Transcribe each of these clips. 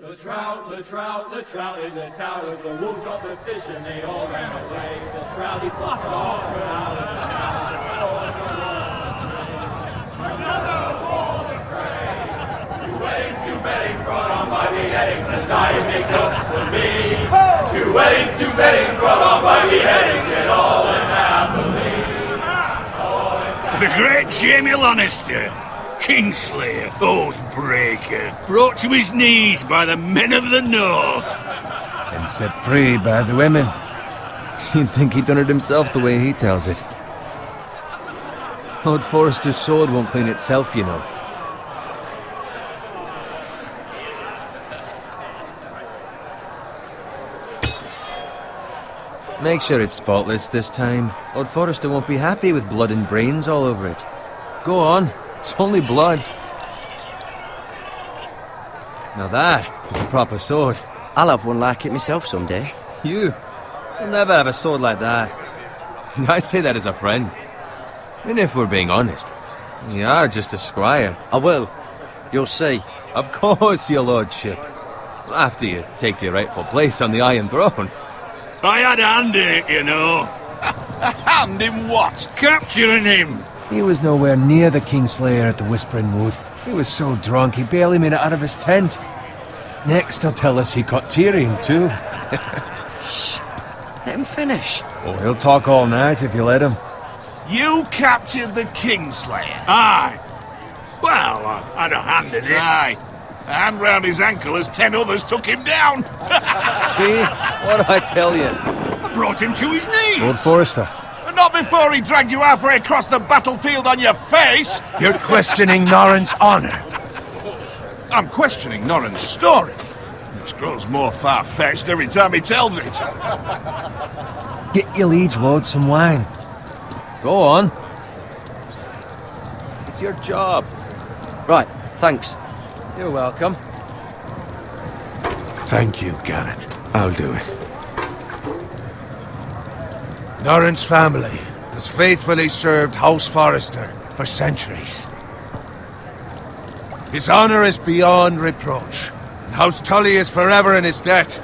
The trout in the towers, the wolves dropped the fish and they all ran away. The trouty flopped off for hours and hours. Another wall of prey. Two weddings brought on by beheadings, and dying make cups for me. Two weddings brought on by beheadings, yet all is happily. The great Jamie Lannister, Kingslayer, Oathbreaker, brought to his knees by the men of the North. And set free by the women. You'd think he'd done it himself the way he tells it. Lord Forrester's sword won't clean itself, you know. Make sure it's spotless this time. Lord Forrester won't be happy with blood and brains all over it. Go on, it's only blood. Now that is a proper sword. I'll have one like it myself someday. You'll never have a sword like that. I say that as a friend. And if we're being honest, you are just a squire. I will. You'll see. Of course, your lordship. After you take your rightful place on the Iron Throne. I had a hand in it, you know. A hand in what? Capturing him. He was nowhere near the Kingslayer at the Whispering Wood. He was so drunk he barely made it out of his tent. Next he'll tell us he caught Tyrion too. Shh. Let him finish. Oh, he'll talk all night if you let him. You captured the Kingslayer? Aye. Well, I had a hand in it. Aye. A hand round his ankle as 10 others took him down. See? What did I tell you? I brought him to his knees. Lord Forrester. Not before he dragged you halfway across the battlefield on your face. You're questioning Norrin's honor. I'm questioning Norrin's story, which grows more far-fetched every time he tells it. Get your liege lord some wine. Go on. It's your job. Right, thanks. You're welcome. Thank you, Garrett. I'll do it. Norrin's family has faithfully served House Forrester for centuries. His honor is beyond reproach, and House Tully is forever in his debt.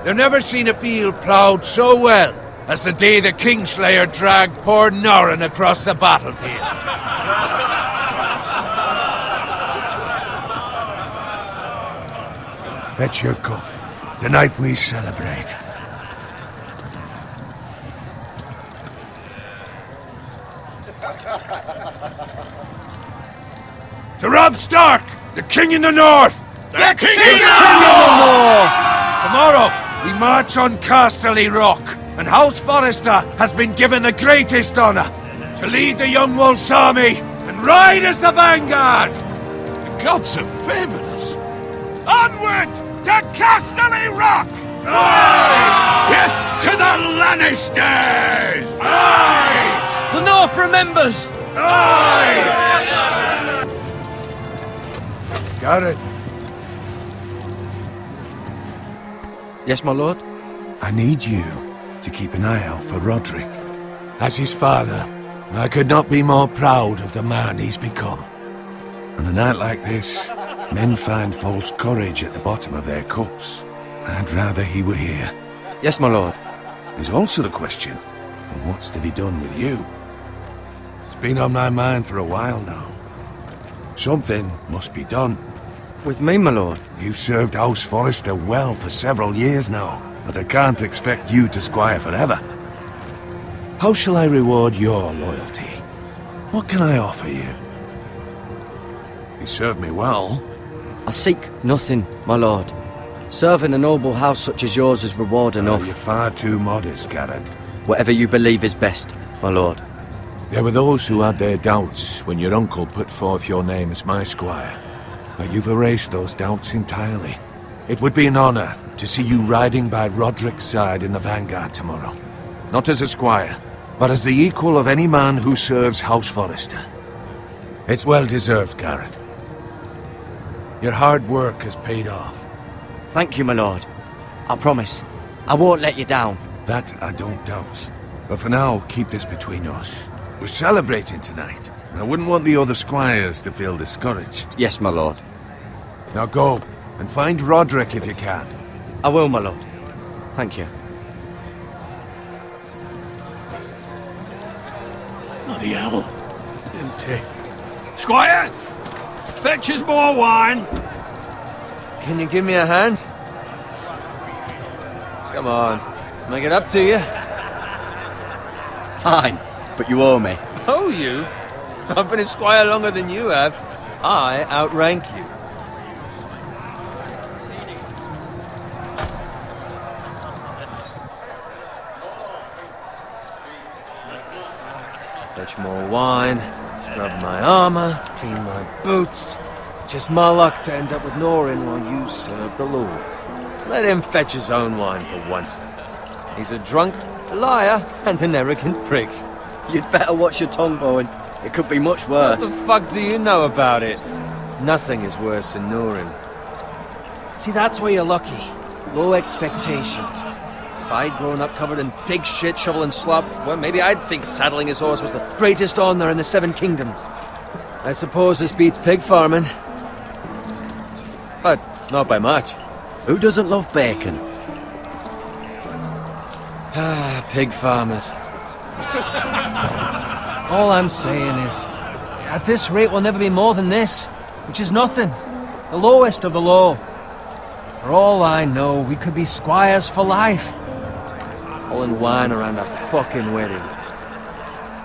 They've never seen a field ploughed so well as the day the Kingslayer dragged poor Norrin across the battlefield. Fetch your cup. Tonight we celebrate. To Robb Stark, the King in the North! The King in the North! Tomorrow, we march on Casterly Rock, and House Forrester has been given the greatest honor to lead the Young Wolf's army and ride as the vanguard! The gods have favored us. Onward to Casterly Rock! Aye! Death to the Lannisters! Aye! The North remembers! Aye! Garrett, Yes, my lord? I need you to keep an eye out for Roderick. As his father, I could not be more proud of the man he's become. On a night like this, men find false courage at the bottom of their cups. I'd rather he were here. Yes, my lord. There's also the question of what's to be done with you. It's been on my mind for a while now. Something must be done. With me, my lord? You've served House Forrester well for several years now, but I can't expect you to squire forever. How shall I reward your loyalty? What can I offer you? You served me well. I seek nothing, my lord. Serving a noble house such as yours is reward enough. You're far too modest, Garrett. Whatever you believe is best, my lord. There were those who had their doubts when your uncle put forth your name as my squire. But you've erased those doubts entirely. It would be an honor to see you riding by Roderick's side in the vanguard tomorrow. Not as a squire, but as the equal of any man who serves House Forrester. It's well deserved, Garrett. Your hard work has paid off. Thank you, my lord. I promise. I won't let you down. That I don't doubt. But for now, keep this between us. We're celebrating tonight. I wouldn't want the other squires to feel discouraged. Yes, my lord. Now go, And find Roderick if you can. I will, my lord. Thank you. Bloody hell. Empty. Squire! Fetch us more wine! Can you give me a hand? Come on. Make it up to you. Fine, but you owe me. Oh, you? I've been a squire longer than you have. I outrank you. Fetch more wine, scrub my armor, clean my boots. Just my luck to end up with Norin while you serve the Lord. Let him fetch his own wine for once. He's a drunk, a liar, and an arrogant prick. You'd better watch your tongue, Bowen. It could be much worse. What the fuck do you know about it? Nothing is worse than Norin. See, that's where you're lucky. Low expectations. If I'd grown up covered in pig shit, shovel and slop, well, maybe I'd think saddling his horse was the greatest honor in the Seven Kingdoms. I suppose this beats pig farming. But not by much. Who doesn't love bacon? Ah, pig farmers. All I'm saying is, at this rate we'll never be more than this, which is nothing. The lowest of the low. For all I know, we could be squires for life. Pulling wine around a fucking wedding.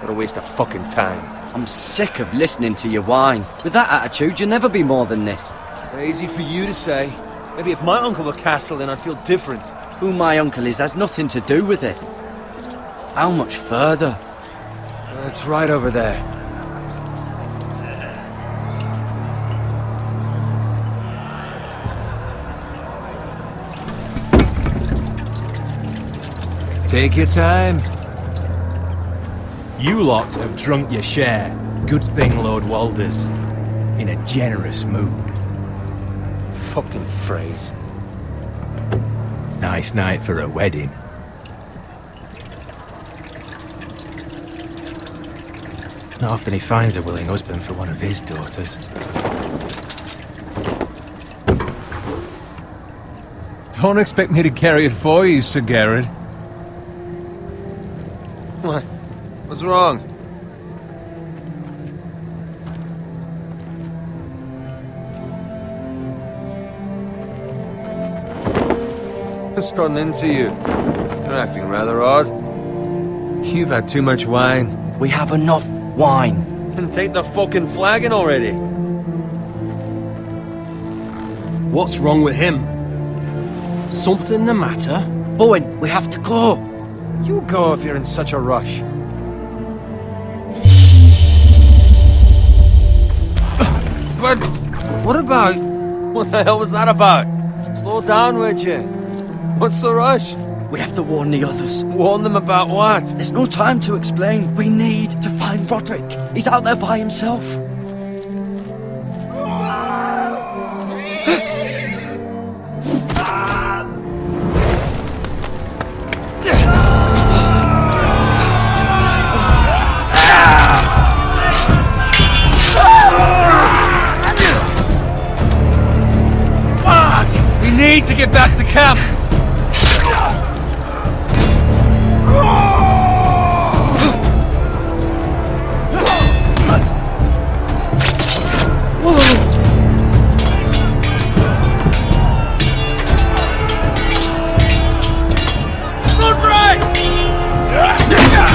What a waste of fucking time. I'm sick of listening to your whine. With that attitude, you'll never be more than this. Easy for you to say. Maybe if my uncle were Castellan, I'd feel different. Who my uncle is has nothing to do with it. How much further? That's right over there. Take your time. You lot have drunk your share. Good thing Lord Walder's in a generous mood. Fucking phrase. Nice night for a wedding. Not often he finds a willing husband for one of his daughters. Don't expect me to carry it for you, Sir Garrett. What? What's wrong? Just running into you. You're acting rather odd. You've had too much wine. We have enough wine. Then take the fucking flagon already. What's wrong with him? Something the matter? Bowen, we have to go. You go if you're in such a rush. But what about... What the hell was that about? Slow down, would you? What's the rush? We have to warn the others. Warn them about what? There's no time to explain. We need to find Roderick. He's out there by himself. We need to get back to camp.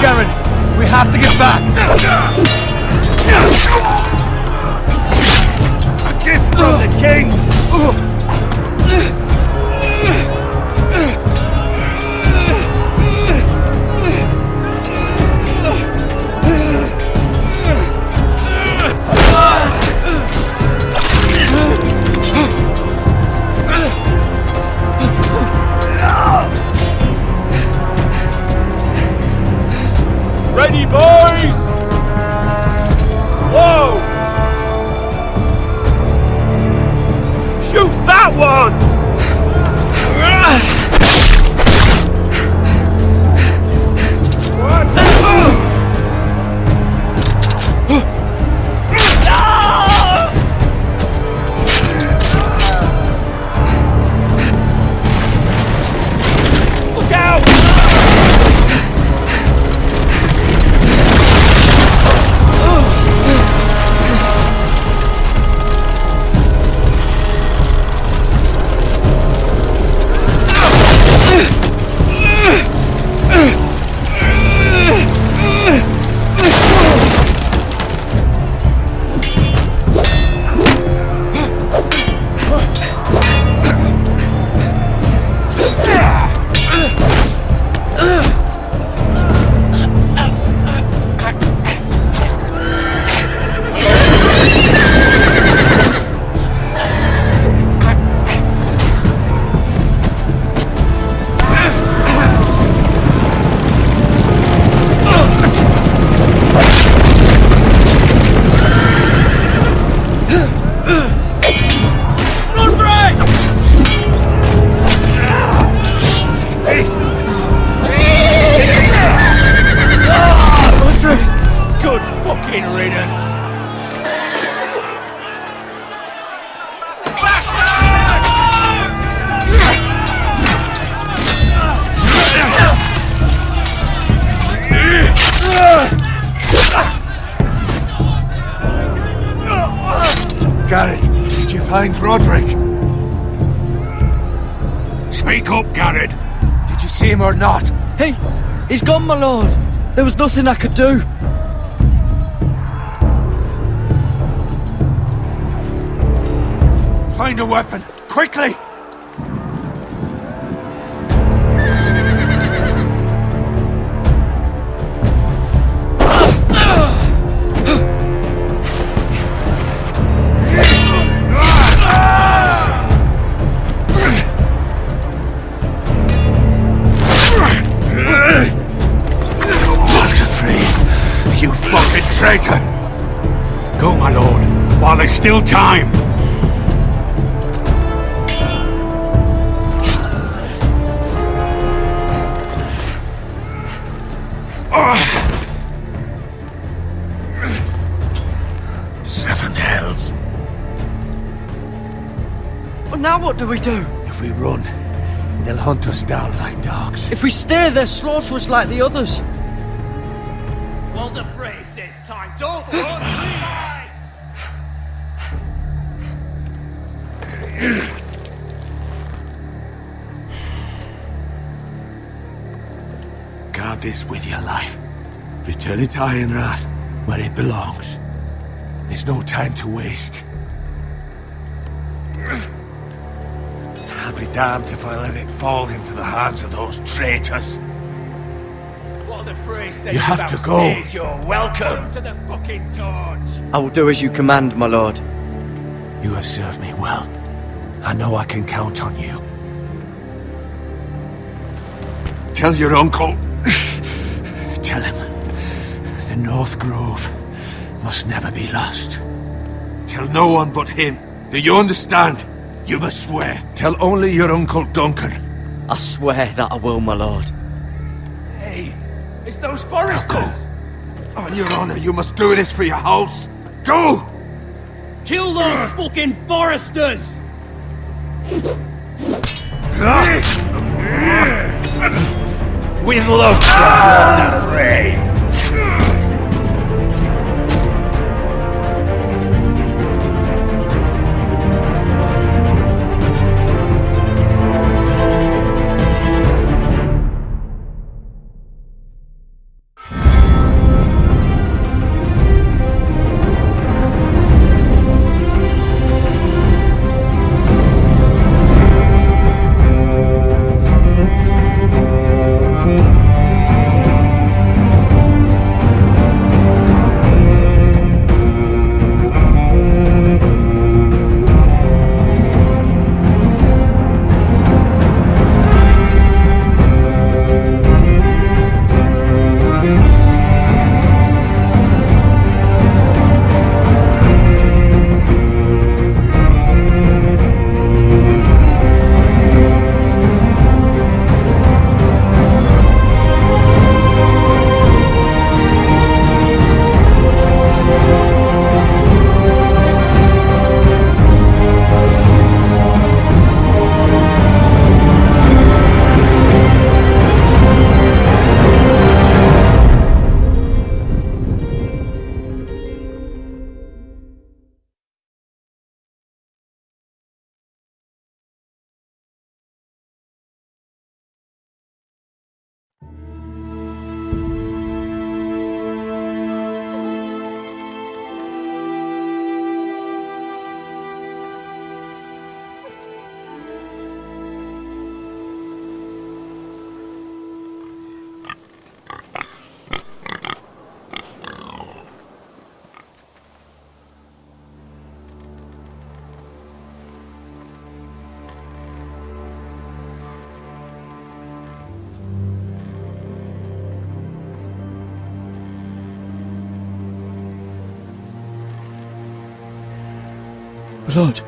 Garen, we have to get back. A gift from the king! Ready, boys! Whoa! Shoot! Garrett, did you find Roderick? Speak up, Garrett. Did you see him or not? He's gone, my lord. There was nothing I could do. Find a weapon, quickly! You fucking traitor! Go, my lord, while there's still time. Seven hells. Well, now what do we do? If we run, they'll hunt us down like dogs. If we stay, they'll slaughter us like the others. Walder Frey says time. Don't run, fight! Guard this with your life. Return it to Ironrath, where it belongs. There's no time to waste. I'll be damned if I let it fall into the hands of those traitors. Walder Frey says You have to go. You're welcome to the fucking torch. I will do as you command, my lord. You have served me well. I know I can count on you. Tell your uncle. Tell him. The North Grove must never be lost. Tell no one but him. Do you understand? You must swear. Tell only your Uncle Duncan. I swear that I will, my lord. Hey, it's those foresters. Now go. On your honor, you must do this for your house. Go! Kill those fucking foresters! With love from Walder Frey. Blood.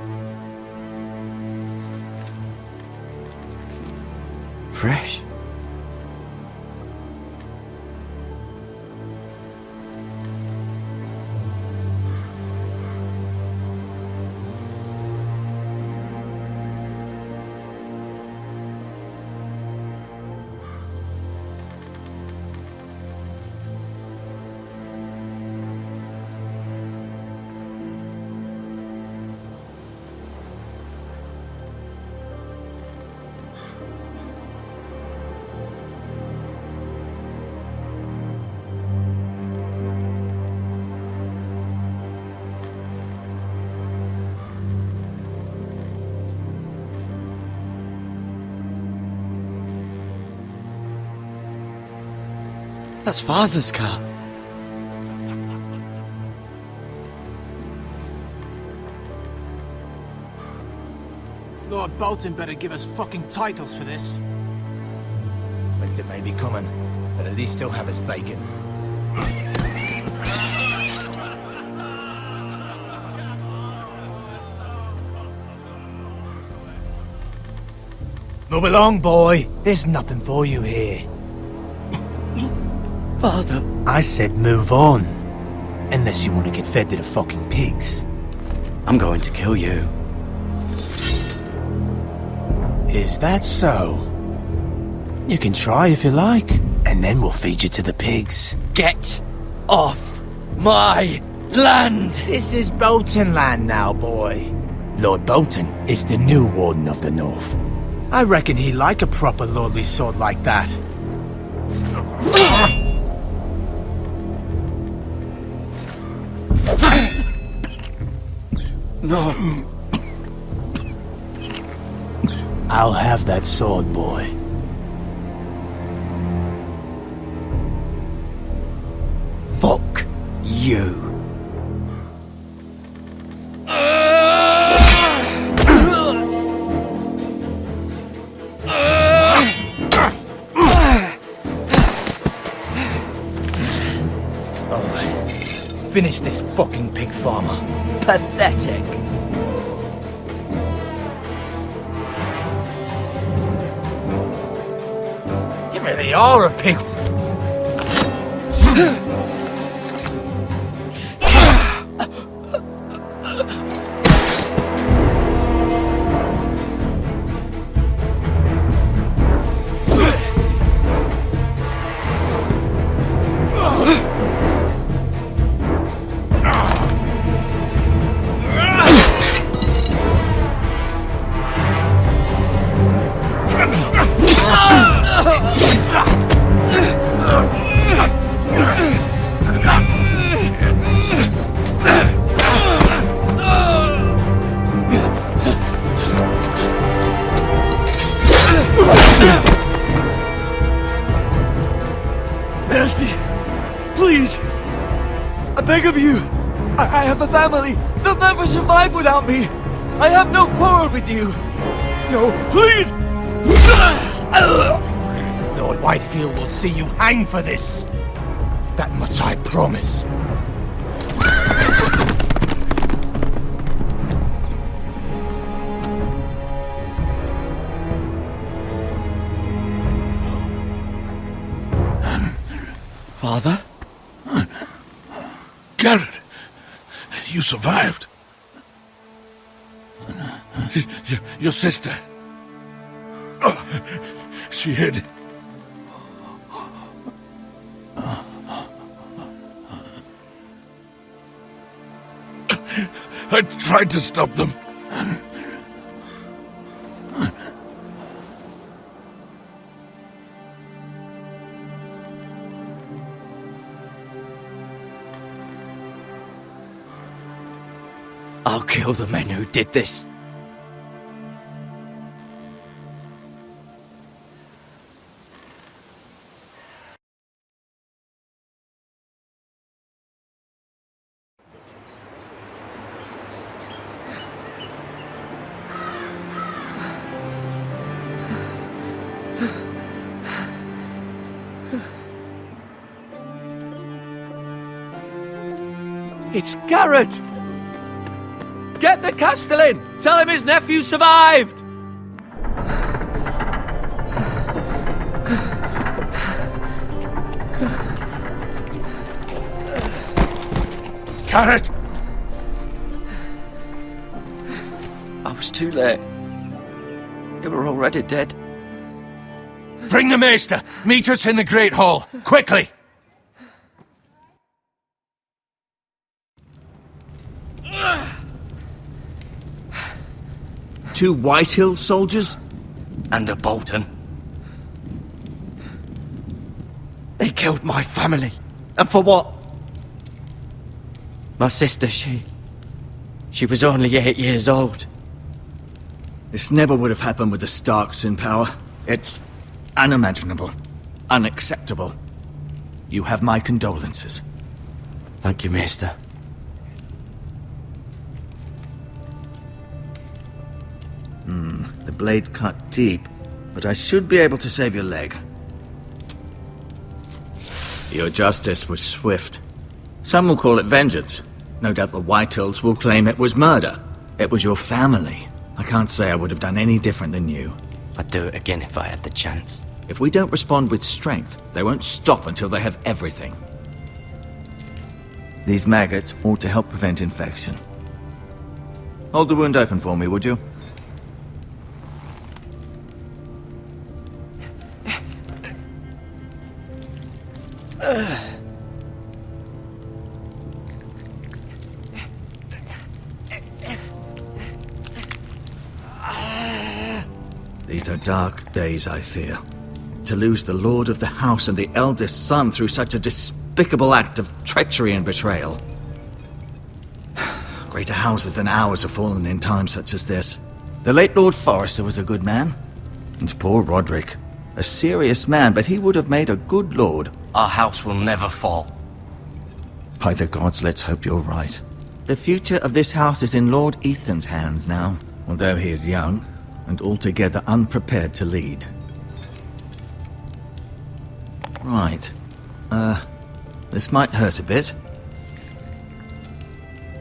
Fresh. That's Father's car. Lord Bolton better give us fucking titles for this. Winter may be coming, but at least he'll have his bacon. Move along, boy. There's nothing for you here. Father. I said move on. Unless you want to get fed to the fucking pigs. I'm going to kill you. Is that so? You can try if you like, and then we'll feed you to the pigs. Get off my land! This is Bolton land now, boy. Lord Bolton is the new Warden of the North. I reckon he'd like a proper lordly sword like that. No. I'll have that sword, boy. Fuck you. Alright. Finish this fucking pig farmer. Pathetic. You really are a pig. Mercy! Please! I beg of you! I have a family! They'll never survive without me! I have no quarrel with you! No, please! Lord Whitehill will see you hang for this. That much I promise. Father? Garrett, you survived. Your sister. Oh, she hid. I tried to stop them. I'll kill the men who did this. It's Garrett! Get the Castellan! Tell him his nephew survived! Garrett! I was too late. They were already dead. Bring the maester! Meet us in the Great Hall! Quickly! Two Whitehill soldiers? And a Bolton. They killed my family. And for what? My sister, she was only 8 years old. This never would have happened with the Starks in power. It's unimaginable. Unacceptable. You have my condolences. Thank you, Maester. The blade cut deep, but I should be able to save your leg. Your justice was swift. Some will call it vengeance. No doubt the Whitehills will claim it was murder. It was your family. I can't say I would have done any different than you. I'd do it again if I had the chance. If we don't respond with strength, they won't stop until they have everything. These maggots ought to help prevent infection. Hold the wound open for me, would you? These are dark days, I fear. To lose the lord of the house and the eldest son through such a despicable act of treachery and betrayal. Greater houses than ours have fallen in times such as this. The late Lord Forrester was a good man. And poor Roderick. A serious man, but he would have made a good lord. Our house will never fall. By the gods, let's hope you're right. The future of this house is in Lord Ethan's hands now, although he is young and altogether unprepared to lead. Right. This might hurt a bit.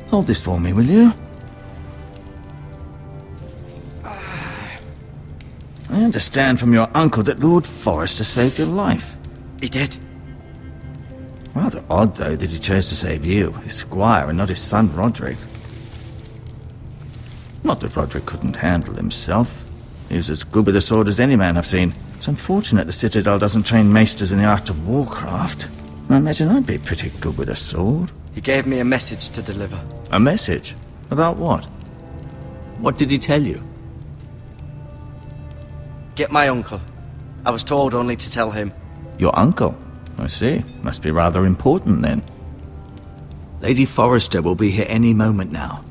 Hold this for me, will you? I understand from your uncle that Lord Forrester saved your life. He did. Rather odd, though, that he chose to save you, his squire, and not his son Roderick. Not that Roderick couldn't handle himself. He was as good with a sword as any man I've seen. It's unfortunate the Citadel doesn't train maesters in the art of warcraft. I imagine I'd be pretty good with a sword. He gave me a message to deliver. A message? About what? What did he tell you? Get my uncle. I was told only to tell him. Your uncle? I see. Must be rather important, then. Lady Forrester will be here any moment now.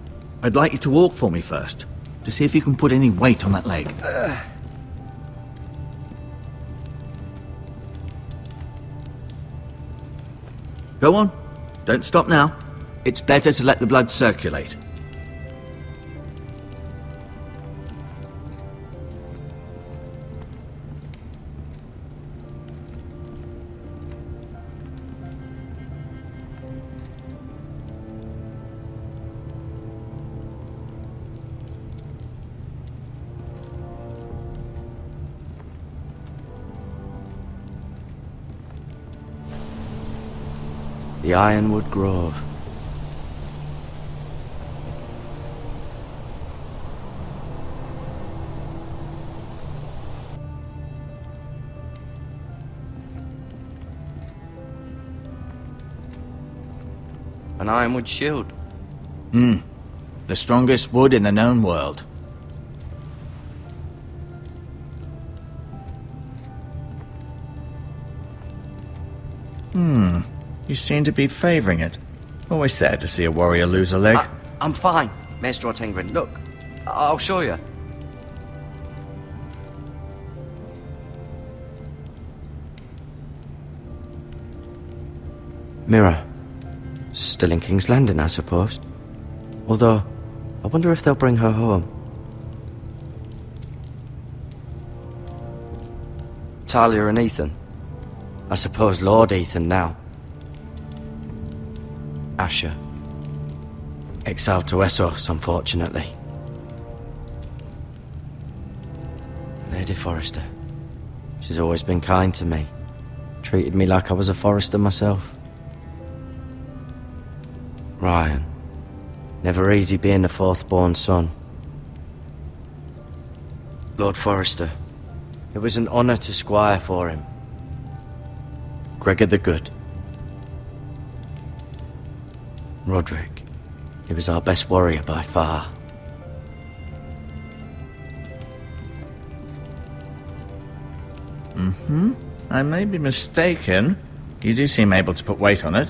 I'd like you to walk for me first, to see if you can put any weight on that leg. Go on. Don't stop now. It's better to let the blood circulate. The Ironwood Grove. An ironwood shield. The strongest wood in the known world. You seem to be favoring it. Always sad to see a warrior lose a leg. I'm fine, Maester Ortengrin. Look, I'll show you. Mirror. Still in King's Landing, I suppose. Although, I wonder if they'll bring her home. Talia and Ethan. I suppose Lord Ethan now. Asher. Exiled to Essos, unfortunately. Lady Forrester. She's always been kind to me. Treated me like I was a Forrester myself. Ryan. Never easy being the fourth-born son. Lord Forrester. It was an honour to squire for him. Gregor the Good. Roderick. He was our best warrior by far. I may be mistaken. You do seem able to put weight on it.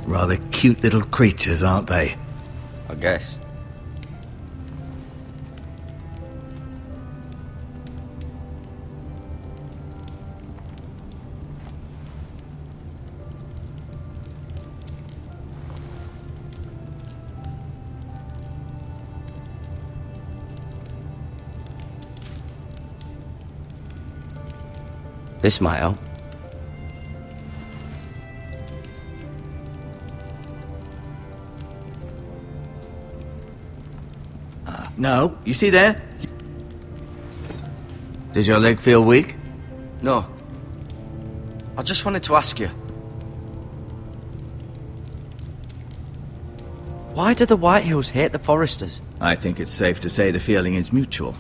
Rather cute little creatures, aren't they? I guess. This might help. No, you see there? Does your leg feel weak? No. I just wanted to ask you. Why do the Whitehills hate the Foresters? I think it's safe to say the feeling is mutual.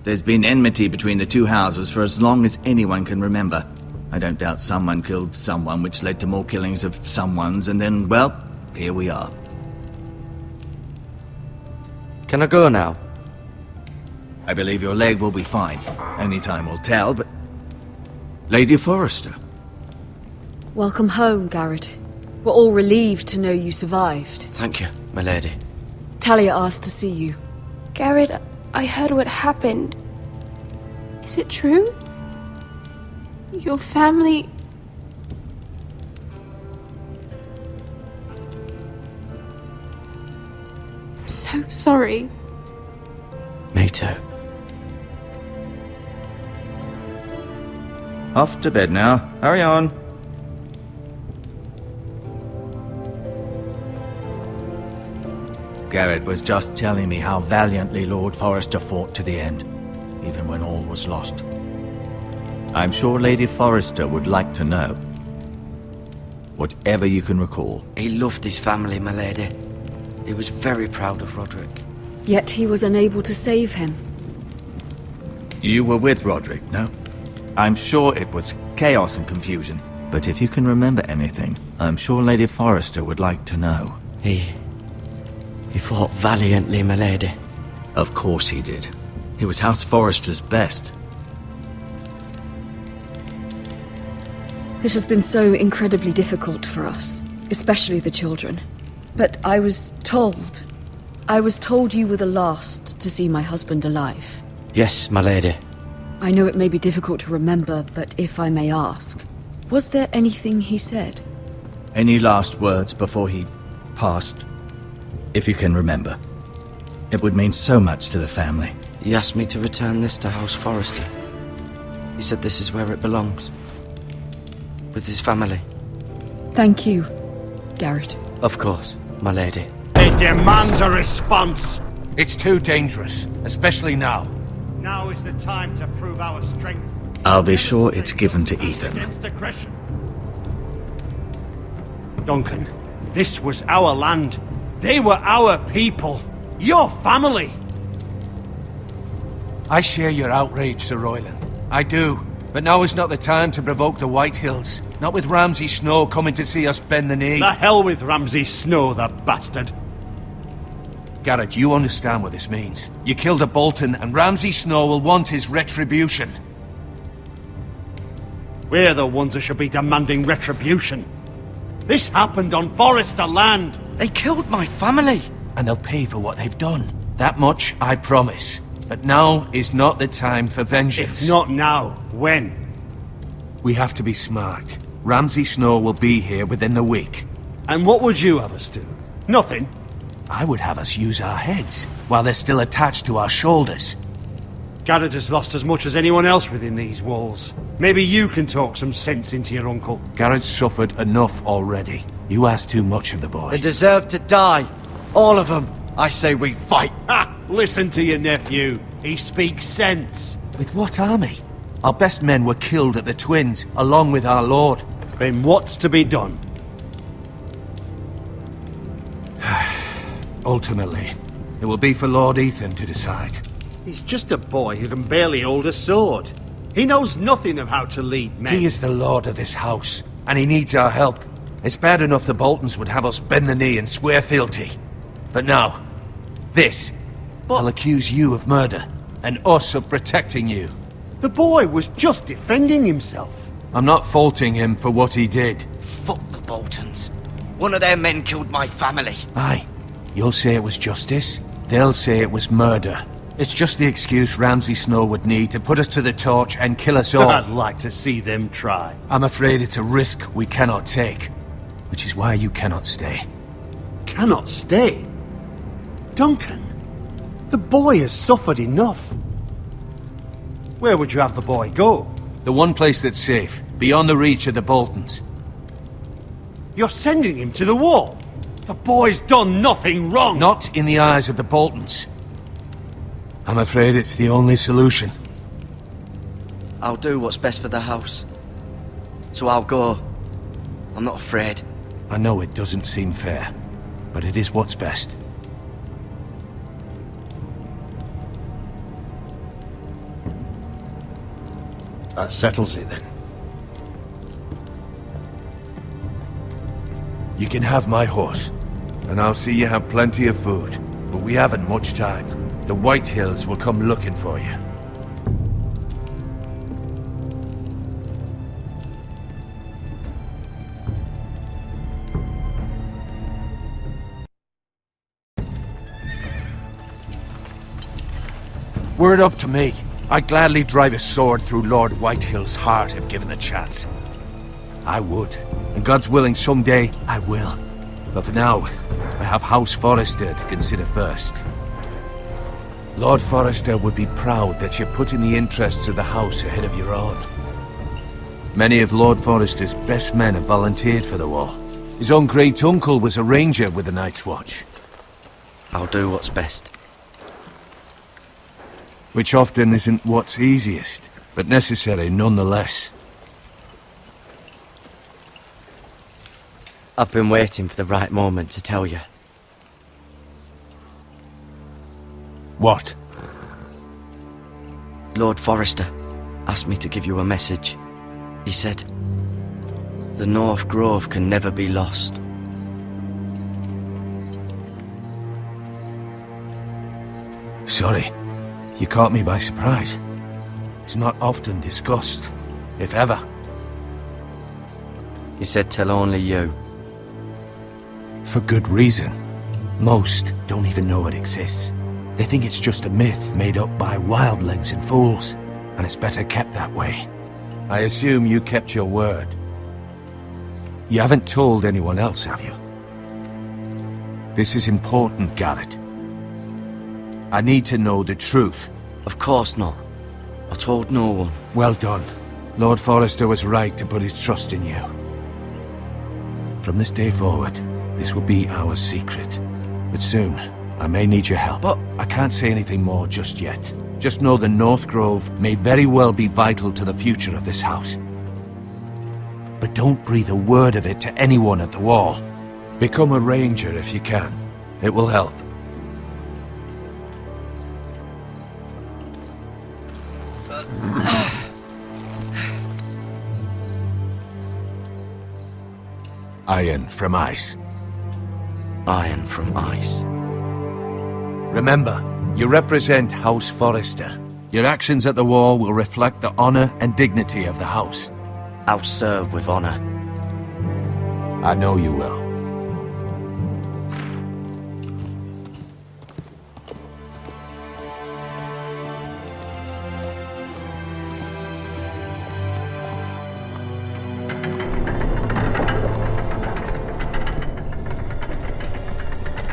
There's been enmity between the two houses for as long as anyone can remember. I don't doubt someone killed someone, which led to more killings of someones, and then, well, here we are. Can I go now? I believe your leg will be fine. Only time will tell, but... Lady Forrester. Welcome home, Garrett. We're all relieved to know you survived. Thank you, my lady. Talia asked to see you. Garrett, I heard what happened. Is it true? Your family... I'm so sorry. Me too. Off to bed now. Hurry on. Garrett was just telling me how valiantly Lord Forrester fought to the end, even when all was lost. I'm sure Lady Forrester would like to know. Whatever you can recall. He loved his family, my lady. He was very proud of Roderick. Yet he was unable to save him. You were with Roderick, no? I'm sure it was chaos and confusion. But if you can remember anything, I'm sure Lady Forrester would like to know. He fought valiantly, my lady. Of course he did. He was House Forrester's best. This has been so incredibly difficult for us, especially the children. But I was told you were the last to see my husband alive. Yes, my lady. I know it may be difficult to remember, but if I may ask, was there anything he said? Any last words before he passed? If you can remember. It would mean so much to the family. He asked me to return this to House Forrester. He said this is where it belongs. With his family. Thank you, Garrett. Of course, my lady. It demands a response. It's too dangerous, especially now. Now is the time to prove our strength. I'll be sure it's given to Ethan. Against aggression. Duncan, this was our land. They were our people. Your family. I share your outrage, Sir Royland. I do. But now is not the time to provoke the Whitehills. Not with Ramsay Snow coming to see us bend the knee. The hell with Ramsay Snow, the bastard. Garrett, you understand what this means. You killed a Bolton, and Ramsay Snow will want his retribution. We're the ones that should be demanding retribution. This happened on Forrester land. They killed my family. And they'll pay for what they've done. That much I promise. But now is not the time for vengeance. If not now, when? We have to be smart. Ramsay Snow will be here within the week. And what would you have us do? Nothing. I would have us use our heads, while they're still attached to our shoulders. Garrett has lost as much as anyone else within these walls. Maybe you can talk some sense into your uncle. Garrett's suffered enough already. You ask too much of the boy. They deserve to die. All of them. I say we fight. Ha! Listen to your nephew. He speaks sense. With what army? Our best men were killed at the Twins, along with our lord. Then what's to be done? Ultimately, it will be for Lord Ethan to decide. He's just a boy who can barely hold a sword. He knows nothing of how to lead men. He is the lord of this house, and he needs our help. It's bad enough the Boltons would have us bend the knee and swear fealty. But now, this. I'll accuse you of murder, and us of protecting you. The boy was just defending himself. I'm not faulting him for what he did. Fuck the Boltons. One of their men killed my family. Aye. You'll say it was justice. They'll say it was murder. It's just the excuse Ramsay Snow would need to put us to the torch and kill us all. I'd like to see them try. I'm afraid it's a risk we cannot take. Which is why you cannot stay. Cannot stay? Duncan, the boy has suffered enough. Where would you have the boy go? The one place that's safe, beyond the reach of the Boltons. You're sending him to the wall? The boy's done nothing wrong! Not in the eyes of the Boltons. I'm afraid it's the only solution. I'll do what's best for the house. So I'll go. I'm not afraid. I know it doesn't seem fair, but it is what's best. That settles it then. You can have my horse, and I'll see you have plenty of food. But we haven't much time. The White Hills will come looking for you. Were it up to me, I'd gladly drive a sword through Lord Whitehill's heart if given a chance. I would, and God's willing someday I will. But for now, I have House Forrester to consider first. Lord Forrester would be proud that you're putting the interests of the house ahead of your own. Many of Lord Forrester's best men have volunteered for the war. His own great-uncle was a ranger with the Night's Watch. I'll do what's best. Which often isn't what's easiest, but necessary nonetheless. I've been waiting for the right moment to tell you. What? Lord Forrester asked me to give you a message. He said, the North Grove can never be lost. Sorry, you caught me by surprise. It's not often discussed, if ever. He said tell only you. For good reason. Most don't even know it exists. They think it's just a myth made up by wildlings and fools, and it's better kept that way. I assume you kept your word. You haven't told anyone else, have you? This is important, Garrett. I need to know the truth. Of course not. I told no one. Well done. Lord Forrester was right to put his trust in you. From this day forward, this will be our secret. But soon, I may need your help. But I can't say anything more just yet. Just know the North Grove may very well be vital to the future of this house. But don't breathe a word of it to anyone at the wall. Become a ranger if you can. It will help. Iron from ice. Iron from ice. Remember, you represent House Forrester. Your actions at the war will reflect the honor and dignity of the house. I'll serve with honor. I know you will.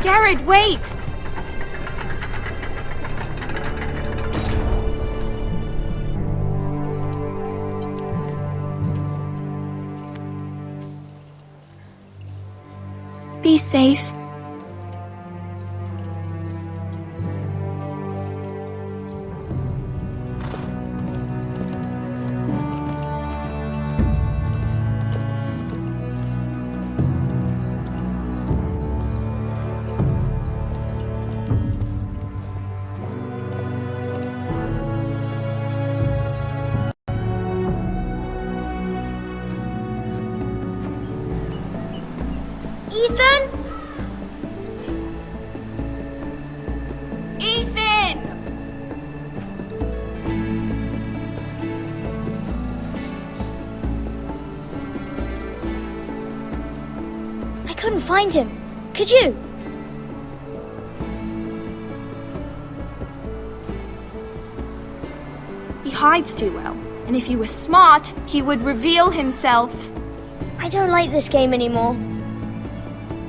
Garrett, wait! Be safe. Ethan? Ethan! I couldn't find him. Could you? He hides too well, and if he were smart, he would reveal himself. I don't like this game anymore.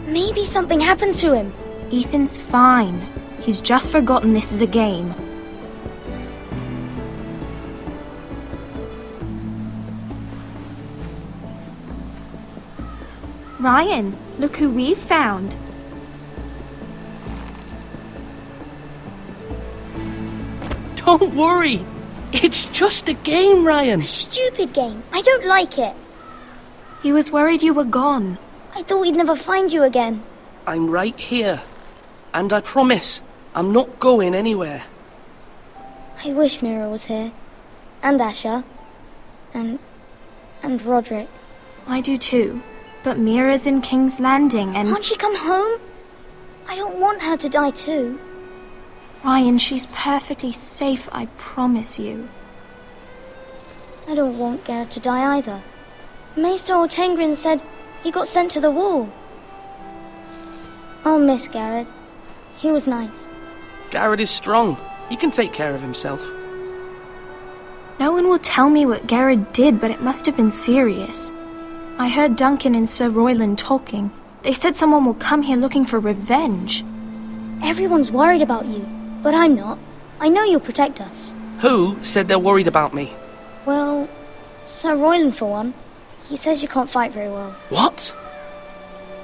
Maybe something happened to him. Ethan's fine. He's just forgotten this is a game. Ryan, look who we've found. Don't worry. It's just a game, Ryan. Stupid game. I don't like it. He was worried you were gone. I thought we'd never find you again. I'm right here. And I promise, I'm not going anywhere. I wish Mira was here. And Asher. And Roderick. I do too. But Mira's in King's Landing and... Can't she come home? I don't want her to die too. Ryan, she's perfectly safe, I promise you. I don't want Garrett to die either. Maester Ortengrin said he got sent to the wall. I'll miss Garrett. He was nice. Garrett is strong. He can take care of himself. No one will tell me what Garrett did, but it must have been serious. I heard Duncan and Sir Royland talking. They said someone will come here looking for revenge. Everyone's worried about you, but I'm not. I know you'll protect us. Who said they're worried about me? Well, Sir Royland for one. He says you can't fight very well. What?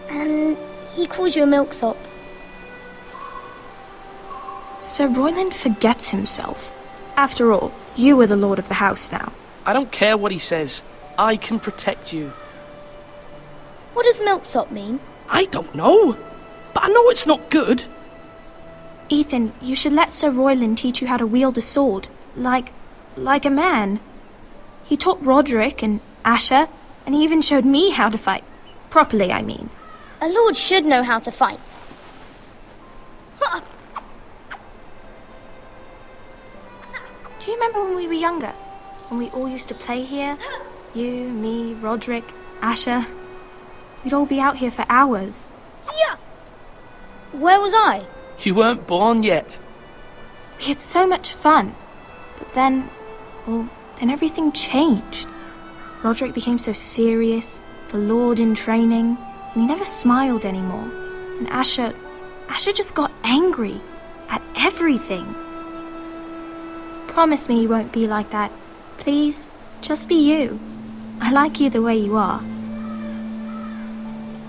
And he calls you a milksop. Sir Royland forgets himself. After all, you are the lord of the house now. I don't care what he says. I can protect you. What does milksop mean? I don't know. But I know it's not good. Ethan, you should let Sir Royland teach you how to wield a sword. Like a man. He taught Roderick and Asher, and he even showed me how to fight. Properly, I mean. A lord should know how to fight. Do you remember when we were younger? When we all used to play here? You, me, Roderick, Asher. We'd all be out here for hours. Yeah. Where was I? You weren't born yet. We had so much fun. But then everything changed. Roderick became so serious, the Lord in training, and he never smiled anymore. And Asher just got angry at everything. Promise me you won't be like that. Please, just be you. I like you the way you are.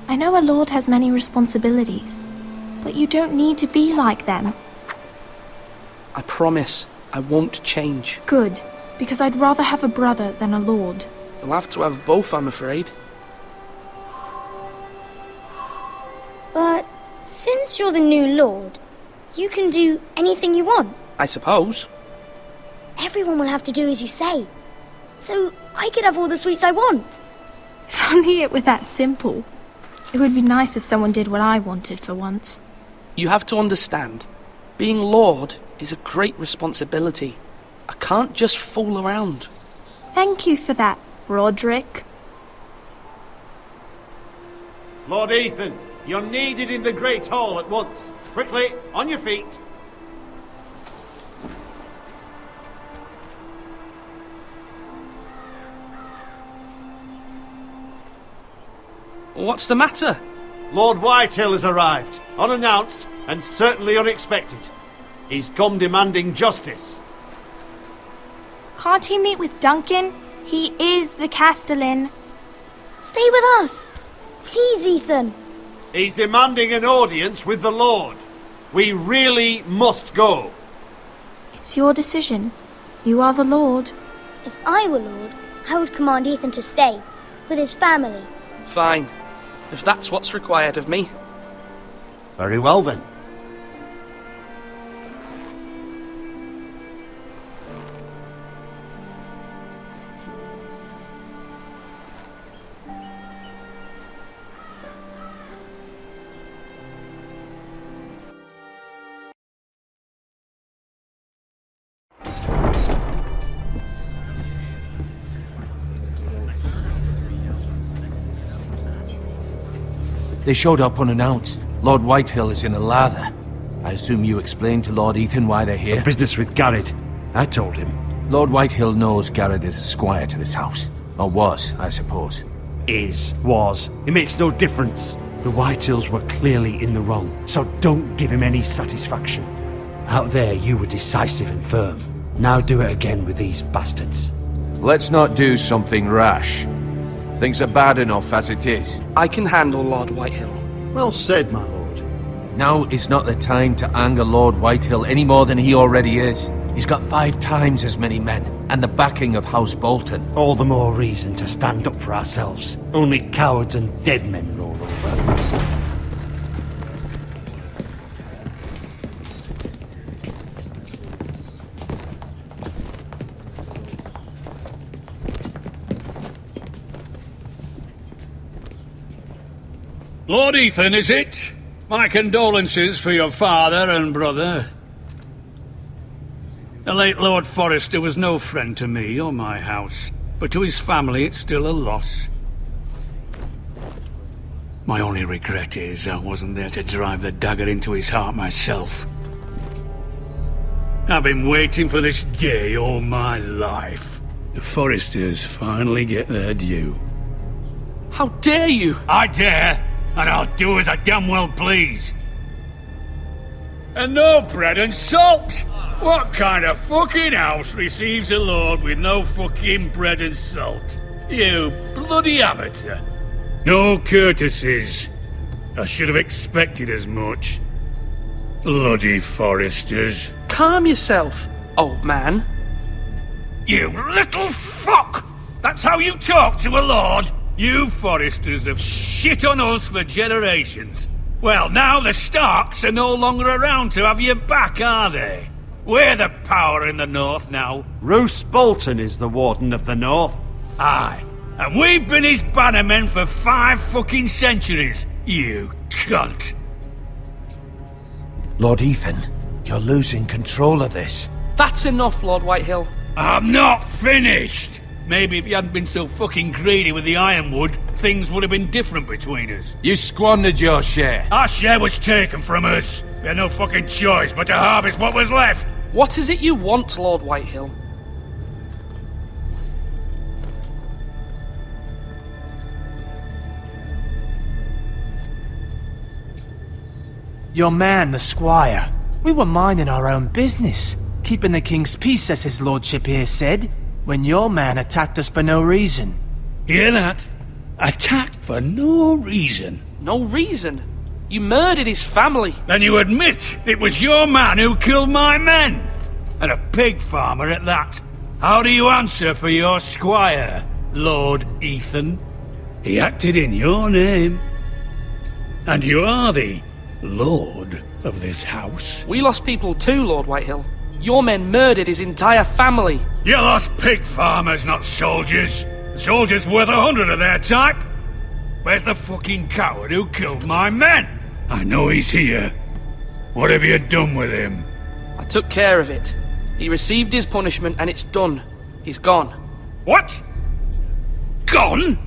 I know a lord has many responsibilities, but you don't need to be like them. I promise I won't change. Good, because I'd rather have a brother than a lord. You'll have to have both, I'm afraid. But since you're the new lord, you can do anything you want. I suppose. Everyone will have to do as you say. So I could have all the sweets I want. If only it were that simple. It would be nice if someone did what I wanted for once. You have to understand, being Lord is a great responsibility. I can't just fool around. Thank you for that, Roderick. Lord Ethan, you're needed in the Great Hall at once. Quickly, on your feet. What's the matter? Lord Whitehill has arrived, unannounced and certainly unexpected. He's come demanding justice. Can't he meet with Duncan? He is the Castellan. Stay with us. Please, Ethan. He's demanding an audience with the Lord. We really must go. It's your decision. You are the Lord. If I were Lord, I would command Ethan to stay, with his family. Fine. If that's what's required of me. Very well then. They showed up unannounced. Lord Whitehill is in a lather. I assume you explained to Lord Ethan why they're here? Business with Garrett. I told him. Lord Whitehill knows Garrett is a squire to this house. Or was, I suppose. Was. It makes no difference. The Whitehills were clearly in the wrong, so don't give him any satisfaction. Out there, you were decisive and firm. Now do it again with these bastards. Let's not do something rash. Things are bad enough as it is. I can handle Lord Whitehill. Well said, my lord. Now is not the time to anger Lord Whitehill any more than he already is. He's got 5 times as many men, and the backing of House Bolton. All the more reason to stand up for ourselves. Only cowards and dead men roll over. Lord Ethan, is it? My condolences for your father and brother. The late Lord Forrester was no friend to me or my house, but to his family it's still a loss. My only regret is I wasn't there to drive the dagger into his heart myself. I've been waiting for this day all my life. The Forresters finally get their due. How dare you! I dare, and I'll do as I damn well please. And no bread and salt! What kind of fucking house receives a lord with no fucking bread and salt? You bloody amateur. No courtesies. I should have expected as much. Bloody Forresters. Calm yourself, old man. You little fuck! That's how you talk to a lord? You Forresters have shit on us for generations. Well, now the Starks are no longer around to have your back, are they? We're the power in the north now. Roose Bolton is the Warden of the North. Aye. And we've been his bannermen for 5 fucking centuries, you cunt. Lord Ethan, you're losing control of this. That's enough, Lord Whitehill. I'm not finished. Maybe if you hadn't been so fucking greedy with the ironwood, things would have been different between us. You squandered your share. Our share was taken from us. We had no fucking choice but to harvest what was left. What is it you want, Lord Whitehill? Your man, the squire. We were minding our own business, keeping the king's peace, as his lordship here said, when your man attacked us for no reason. Hear that? Attacked for no reason. No reason? You murdered his family. Then you admit it was your man who killed my men. And a pig farmer at that. How do you answer for your squire, Lord Ethan? He acted in your name. And you are the lord of this house. We lost people too, Lord Whitehill. Your men murdered his entire family. You lost pig farmers, not soldiers. The soldiers worth 100 of their type. Where's the fucking coward who killed my men? I know he's here. What have you done with him? I took care of it. He received his punishment and it's done. He's gone. What? Gone?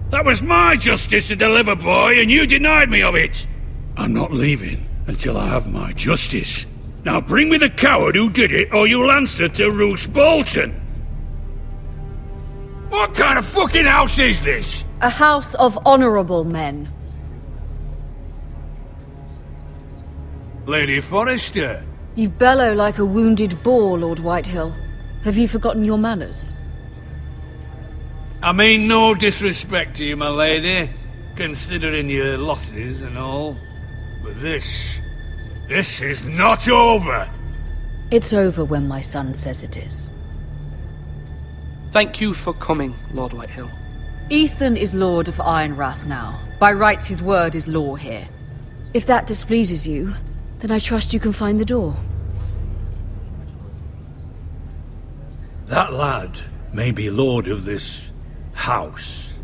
That was my justice to deliver, boy, and you denied me of it. I'm not leaving until I have my justice. Now bring me the coward who did it, or you'll answer to Roose Bolton. What kind of fucking house is this? A house of honorable men. Lady Forrester. You bellow like a wounded boar, Lord Whitehill. Have you forgotten your manners? I mean no disrespect to you, my lady, considering your losses and all. But this is not over. It's over when my son says it is. Thank you for coming, Lord Whitehill. Ethan is Lord of Ironrath now. By rights, his word is law here. If that displeases you, then I trust you can find the door. That lad may be lord of this house,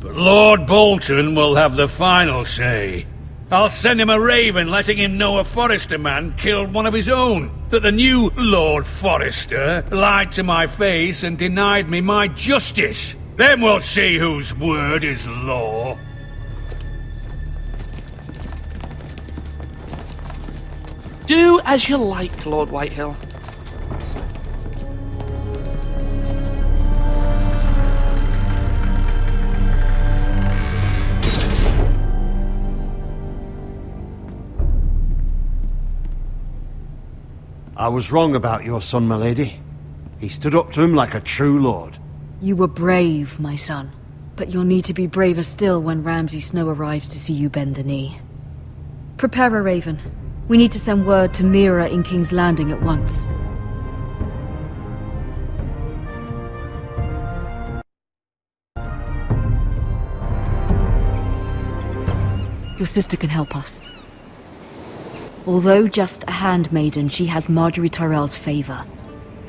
but Lord Bolton will have the final say. I'll send him a raven letting him know a Forrester man killed one of his own, that the new Lord Forrester lied to my face and denied me my justice. Then we'll see whose word is law. Do as you like, Lord Whitehill. I was wrong about your son, my lady. He stood up to him like a true lord. You were brave, my son. But you'll need to be braver still when Ramsay Snow arrives to see you bend the knee. Prepare a raven. We need to send word to Mira in King's Landing at once. Your sister can help us. Although just a handmaiden, she has Marjorie Tyrell's favor.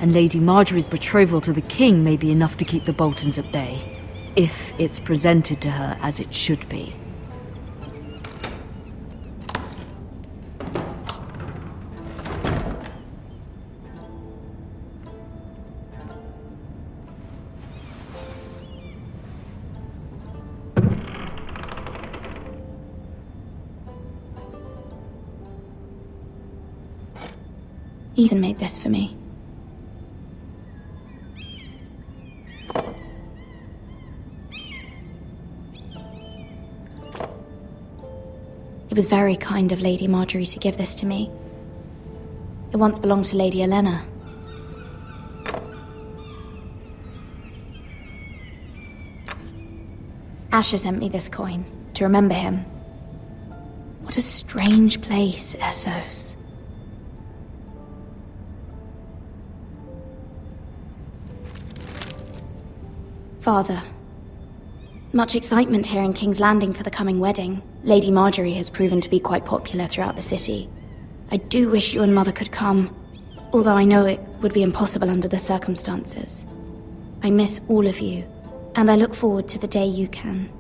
And Lady Marjorie's betrothal to the king may be enough to keep the Boltons at bay, if it's presented to her as it should be. Ethan made this for me. It was very kind of Lady Marjorie to give this to me. It once belonged to Lady Elena. Asher sent me this coin to remember him. What a strange place, Essos. Father, much excitement here in King's Landing for the coming wedding. Lady Marjorie has proven to be quite popular throughout the city. I do wish you and Mother could come, although I know it would be impossible under the circumstances. I miss all of you, and I look forward to the day you can.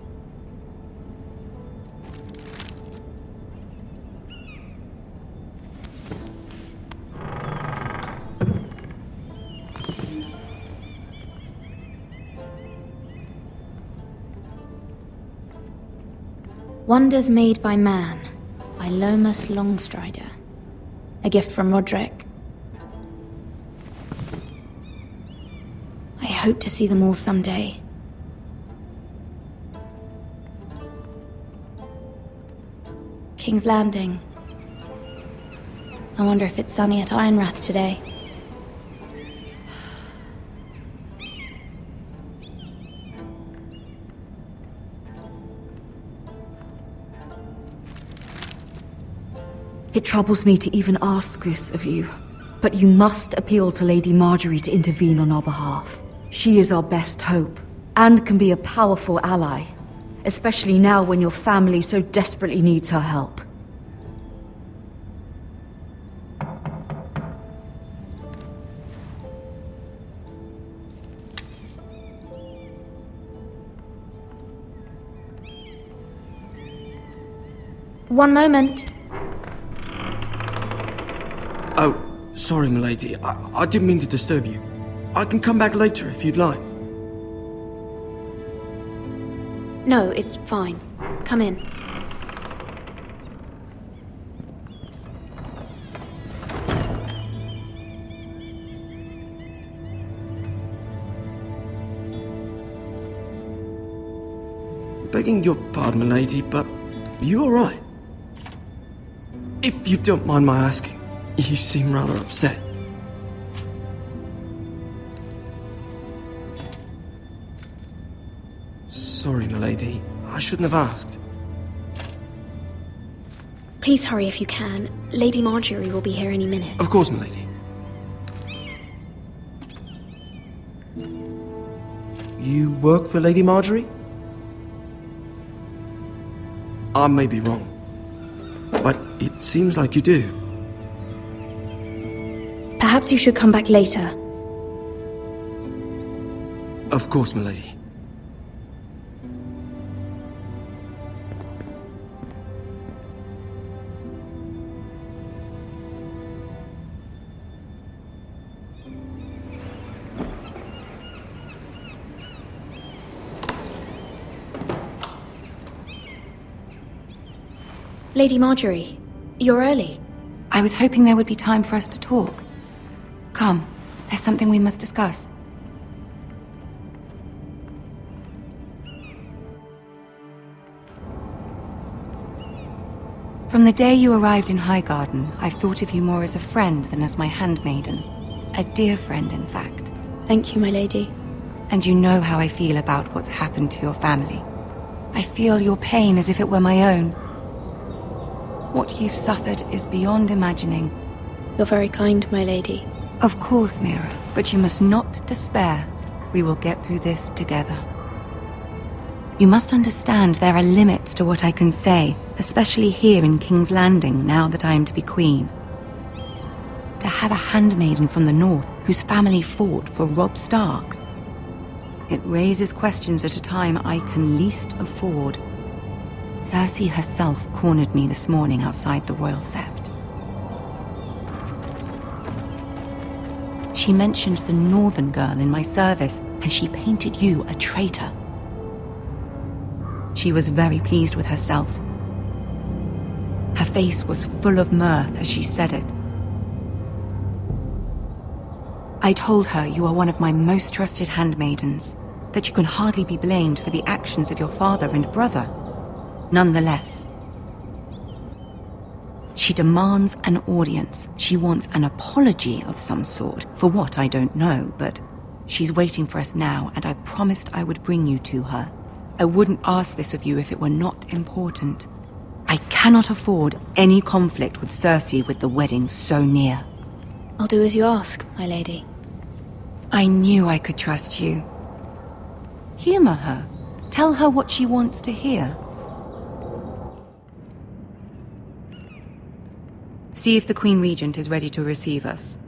Wonders Made by Man, by Lomas Longstrider. A gift from Roderick. I hope to see them all someday. King's Landing. I wonder if it's sunny at Ironrath today. It troubles me to even ask this of you, but you must appeal to Lady Marjorie to intervene on our behalf. She is our best hope, and can be a powerful ally, especially now when your family so desperately needs her help. One moment. Oh, sorry, milady. I didn't mean to disturb you. I can come back later if you'd like. No, it's fine. Come in. Begging your pardon, milady, but you all right? If you don't mind my asking. You seem rather upset. Sorry, milady. I shouldn't have asked. Please hurry if you can. Lady Marjorie will be here any minute. Of course, milady. You work for Lady Marjorie? I may be wrong, but it seems like you do. Perhaps you should come back later. Of course, milady. Lady Marjorie, you're early. I was hoping there would be time for us to talk. Come, there's something we must discuss. From the day you arrived in Highgarden, I've thought of you more as a friend than as my handmaiden. A dear friend, in fact. Thank you, my lady. And you know how I feel about what's happened to your family. I feel your pain as if it were my own. What you've suffered is beyond imagining. You're very kind, my lady. Of course, Mira, but you must not despair. We will get through this together. You must understand there are limits to what I can say, especially here in King's Landing, now that I am to be queen. To have a handmaiden from the north whose family fought for Robb Stark. It raises questions at a time I can least afford. Cersei herself cornered me this morning outside the Royal Sept. She mentioned the northern girl in my service, and she painted you a traitor. She was very pleased with herself. Her face was full of mirth as she said it. I told her you are one of my most trusted handmaidens, that you can hardly be blamed for the actions of your father and brother. Nonetheless, she demands an audience. She wants an apology of some sort, for what I don't know, but she's waiting for us now, and I promised I would bring you to her. I wouldn't ask this of you if it were not important. I cannot afford any conflict with Cersei with the wedding so near. I'll do as you ask, my lady. I knew I could trust you. Humor her. Tell her what she wants to hear. See if the Queen Regent is ready to receive us.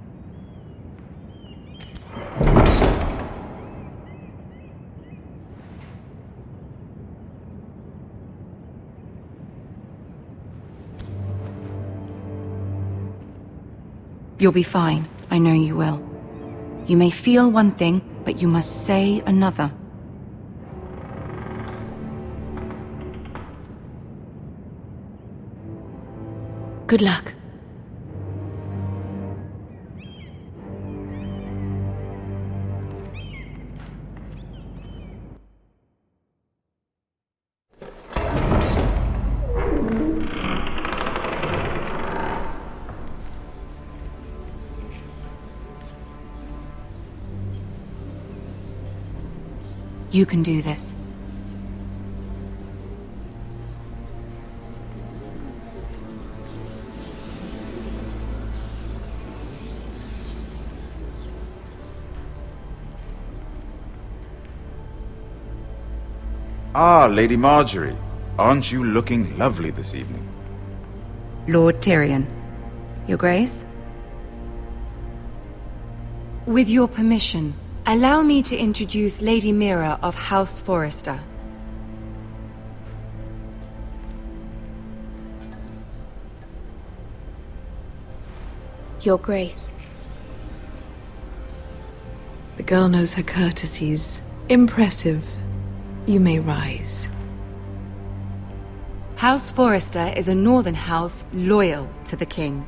You'll be fine. I know you will. You may feel one thing, but you must say another. Good luck. You can do this. Ah, Lady Marjorie. Aren't you looking lovely this evening? Lord Tyrion. Your Grace? With your permission, allow me to introduce Lady Mira of House Forrester. Your Grace. The girl knows her courtesies. Impressive. You may rise. House Forrester is a northern house loyal to the king.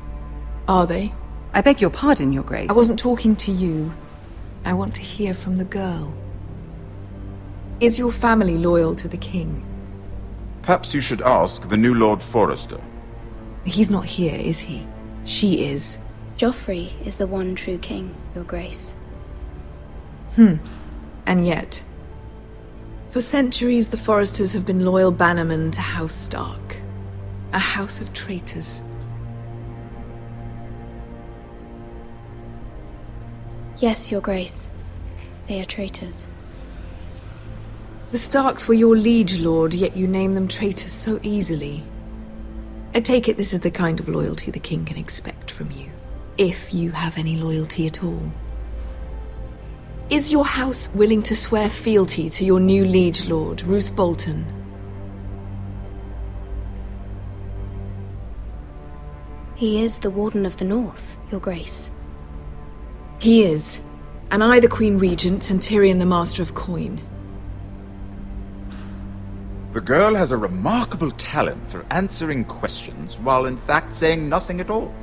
Are they? I beg your pardon, Your Grace. I wasn't talking to you. I want to hear from the girl. Is your family loyal to the king? Perhaps you should ask the new Lord Forrester. He's not here, is he? She is. Joffrey is the one true king, Your Grace. And yet, for centuries the Forresters have been loyal bannermen to House Stark. A house of traitors. Yes, Your Grace. They are traitors. The Starks were your liege lord, yet you name them traitors so easily. I take it this is the kind of loyalty the king can expect from you. If you have any loyalty at all. Is your house willing to swear fealty to your new liege lord, Roose Bolton? He is the Warden of the North, Your Grace. He is. And I the Queen Regent and Tyrion the Master of Coin. The girl has a remarkable talent for answering questions while in fact saying nothing at all.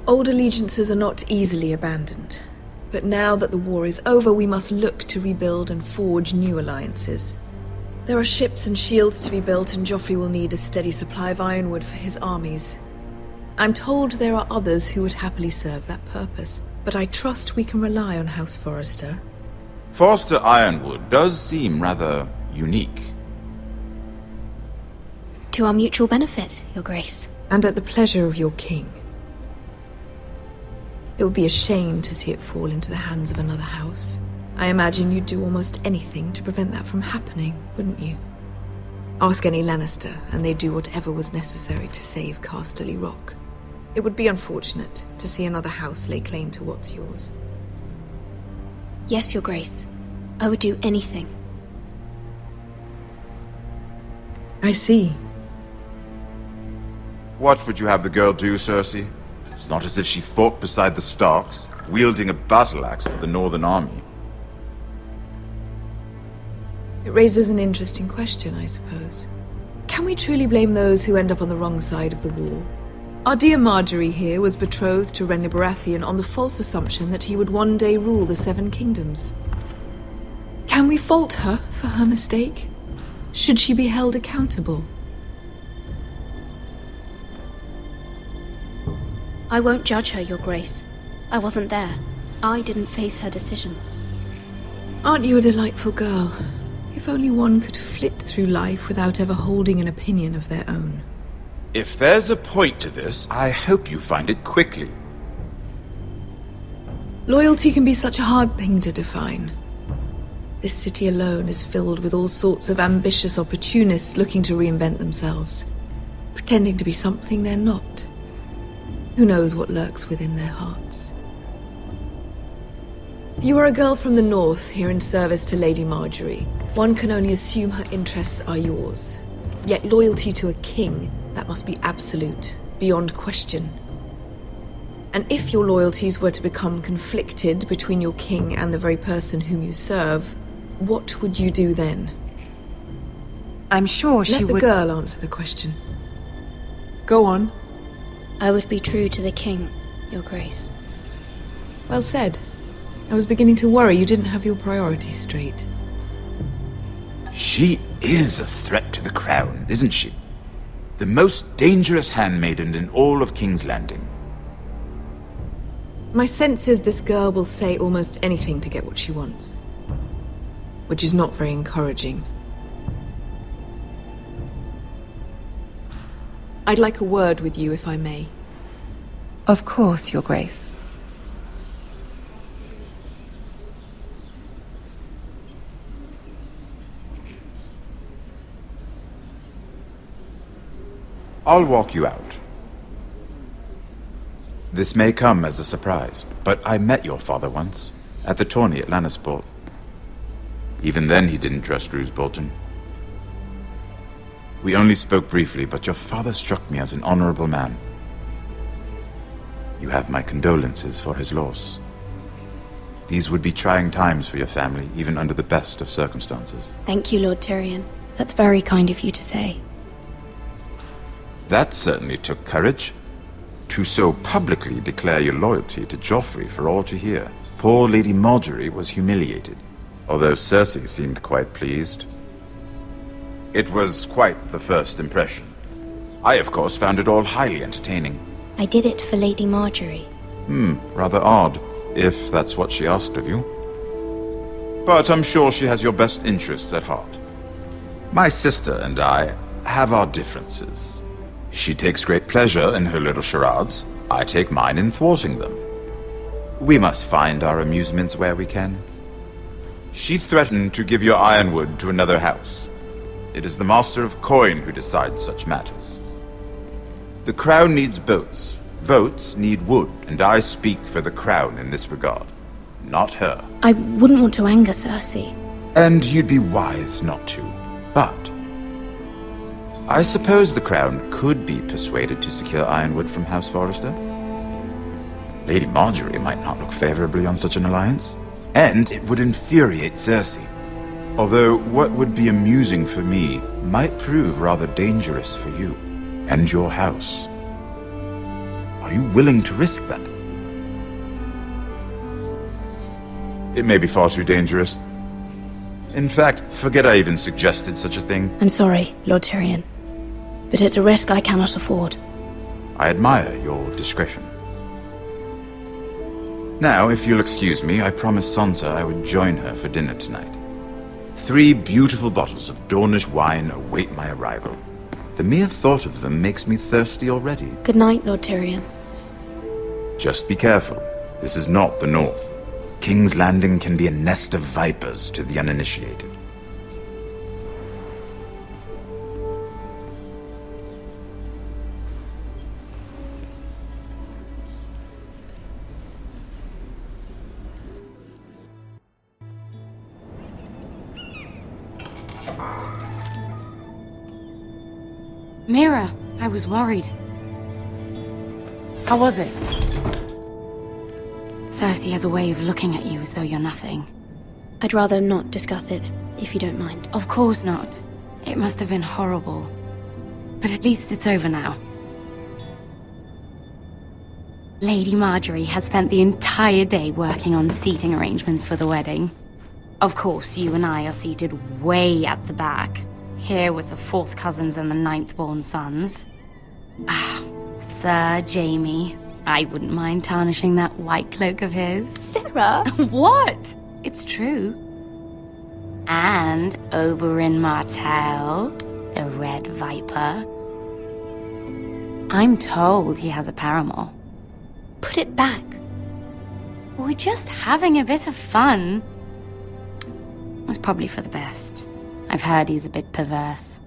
Old allegiances are not easily abandoned. But now that the war is over, we must look to rebuild and forge new alliances. There are ships and shields to be built, and Joffrey will need a steady supply of ironwood for his armies. I'm told there are others who would happily serve that purpose, but I trust we can rely on House Forrester. Forster Ironwood does seem rather unique. To our mutual benefit, Your Grace. And at the pleasure of your king. It would be a shame to see it fall into the hands of another house. I imagine you'd do almost anything to prevent that from happening, wouldn't you? Ask any Lannister, and they'd do whatever was necessary to save Casterly Rock. It would be unfortunate to see another house lay claim to what's yours. Yes, Your Grace. I would do anything. I see. What would you have the girl do, Cersei? It's not as if she fought beside the Starks, wielding a battle axe for the Northern Army. It raises an interesting question, I suppose. Can we truly blame those who end up on the wrong side of the war? Our dear Marjorie here was betrothed to Renly Baratheon on the false assumption that he would one day rule the Seven Kingdoms. Can we fault her for her mistake? Should she be held accountable? I won't judge her, Your Grace. I wasn't there. I didn't face her decisions. Aren't you a delightful girl? If only one could flit through life without ever holding an opinion of their own. If there's a point to this, I hope you find it quickly. Loyalty can be such a hard thing to define. This city alone is filled with all sorts of ambitious opportunists looking to reinvent themselves, pretending to be something they're not. Who knows what lurks within their hearts? You are a girl from the north, here in service to Lady Marjorie. One can only assume her interests are yours. Yet loyalty to a king, that must be absolute, beyond question. And if your loyalties were to become conflicted between your king and the very person whom you serve, what would you do then? I'm sure she would... Let the girl answer the question. Go on. I would be true to the king, Your Grace. Well said. I was beginning to worry you didn't have your priorities straight. She is a threat to the crown, isn't she? The most dangerous handmaiden in all of King's Landing. My sense is this girl will say almost anything to get what she wants. Which is not very encouraging. I'd like a word with you, if I may. Of course, Your Grace. I'll walk you out. This may come as a surprise, but I met your father once, at the tourney at Lannisport. Even then he didn't trust Roose Bolton. We only spoke briefly, but your father struck me as an honorable man. You have my condolences for his loss. These would be trying times for your family, even under the best of circumstances. Thank you, Lord Tyrion. That's very kind of you to say. That certainly took courage. To so publicly declare your loyalty to Joffrey for all to hear. Poor Lady Marjorie was humiliated, although Cersei seemed quite pleased. It was quite the first impression. I, of course, found it all highly entertaining. I did it for Lady Marjorie. Rather odd, if that's what she asked of you. But I'm sure she has your best interests at heart. My sister and I have our differences. She takes great pleasure in her little charades. I take mine in thwarting them. We must find our amusements where we can. She threatened to give your ironwood to another house. It is the Master of Coin who decides such matters. The crown needs boats. Boats need wood, and I speak for the crown in this regard, not her. I wouldn't want to anger Cersei. And you'd be wise not to. But I suppose the crown could be persuaded to secure ironwood from House Forrester. Lady Marjorie might not look favorably on such an alliance, and it would infuriate Cersei. Although what would be amusing for me might prove rather dangerous for you and your house. Are you willing to risk that? It may be far too dangerous. In fact, forget I even suggested such a thing. I'm sorry, Lord Tyrion, but it's a risk I cannot afford. I admire your discretion. Now, if you'll excuse me, I promised Sansa I would join her for dinner tonight. 3 beautiful bottles of Dornish wine await my arrival. The mere thought of them makes me thirsty already. Good night, Lord Tyrion. Just be careful. This is not the North. King's Landing can be a nest of vipers to the uninitiated. Mira, I was worried. How was it? Cersei has a way of looking at you as though you're nothing. I'd rather not discuss it, if you don't mind. Of course not. It must have been horrible. But at least it's over now. Lady Marjorie has spent the entire day working on seating arrangements for the wedding. Of course, you and I are seated way at the back, here with the 4th cousins and the 9th-born sons. Ah, Sir Jaime. I wouldn't mind tarnishing that white cloak of his. Sarah! What? It's true. And Oberyn Martell, the Red Viper. I'm told he has a paramour. Put it back. We're just having a bit of fun. It's probably for the best. I've heard he's a bit perverse.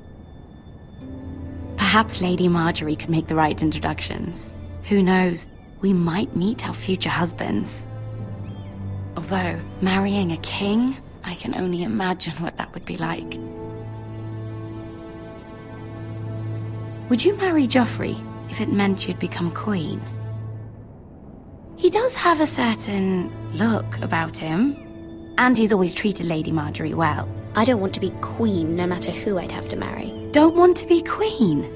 Perhaps Lady Marjorie could make the right introductions. Who knows? We might meet our future husbands. Although, marrying a king, I can only imagine what that would be like. Would you marry Joffrey if it meant you'd become queen? He does have a certain look about him, and he's always treated Lady Marjorie well. I don't want to be queen no matter who I'd have to marry. Don't want to be queen?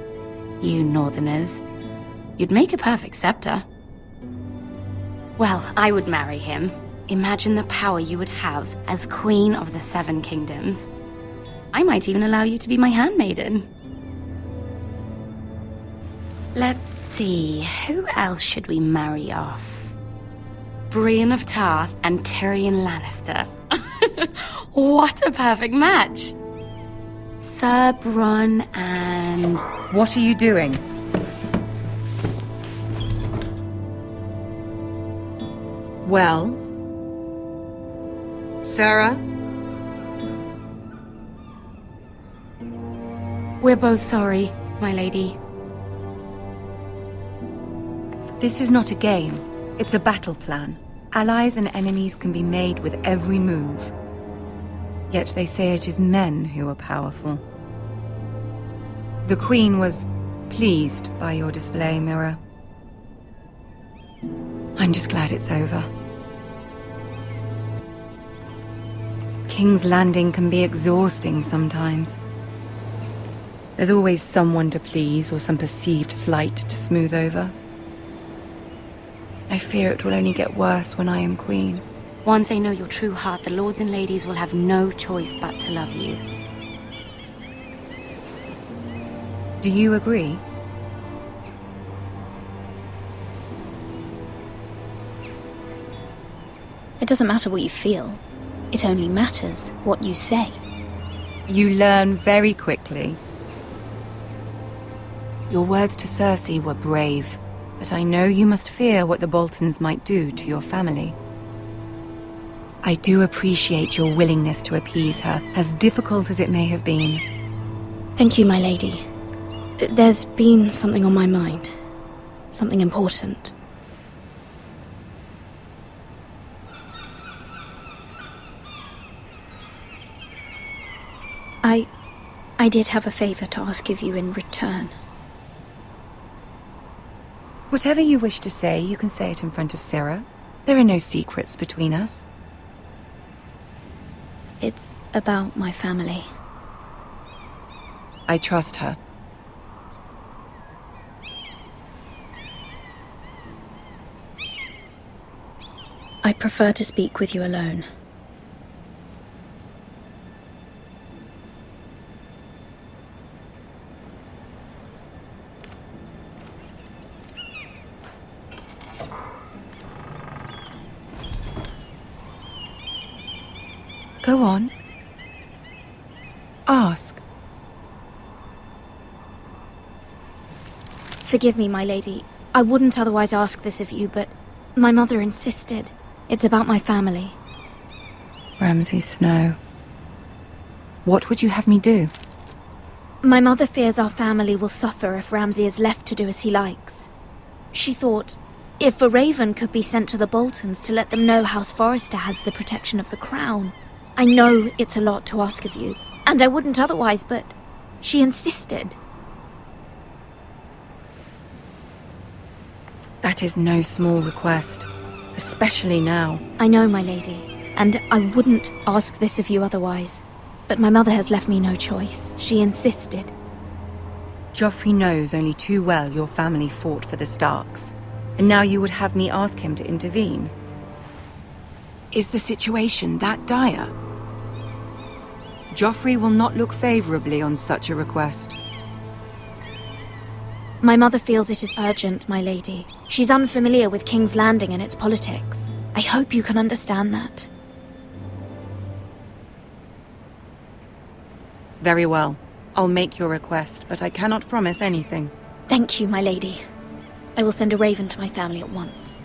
You northerners. You'd make a perfect scepter. Well, I would marry him. Imagine the power you would have as Queen of the 7 Kingdoms. I might even allow you to be my handmaiden. Let's see, who else should we marry off? Brienne of Tarth and Tyrion Lannister. What a perfect match! Sir Bronn and... What are you doing? Well? Sarah? We're both sorry, my lady. This is not a game. It's a battle plan. Allies and enemies can be made with every move. Yet they say it is men who are powerful. The Queen was pleased by your display, Mira. I'm just glad it's over. King's Landing can be exhausting sometimes. There's always someone to please or some perceived slight to smooth over. I fear it will only get worse when I am queen. Once they know your true heart, the lords and ladies will have no choice but to love you. Do you agree? It doesn't matter what you feel. It only matters what you say. You learn very quickly. Your words to Cersei were brave, but I know you must fear what the Boltons might do to your family. I do appreciate your willingness to appease her, as difficult as it may have been. Thank you, my lady. There's been something on my mind. Something important. I did have a favor to ask of you in return. Whatever you wish to say, you can say it in front of Sarah. There are no secrets between us. It's about my family. I trust her. I prefer to speak with you alone. Go on. Ask. Forgive me, my lady. I wouldn't otherwise ask this of you, but my mother insisted. It's about my family. Ramsay Snow. What would you have me do? My mother fears our family will suffer if Ramsay is left to do as he likes. She thought, if a raven could be sent to the Boltons to let them know House Forrester has the protection of the crown. I know it's a lot to ask of you, and I wouldn't otherwise, but she insisted. That is no small request, especially now. I know, my lady, and I wouldn't ask this of you otherwise. But my mother has left me no choice. She insisted. Joffrey knows only too well your family fought for the Starks, and now you would have me ask him to intervene. Is the situation that dire? Joffrey will not look favorably on such a request. My mother feels it is urgent, my lady. She's unfamiliar with King's Landing and its politics. I hope you can understand that. Very well. I'll make your request, but I cannot promise anything. Thank you, my lady. I will send a raven to my family at once.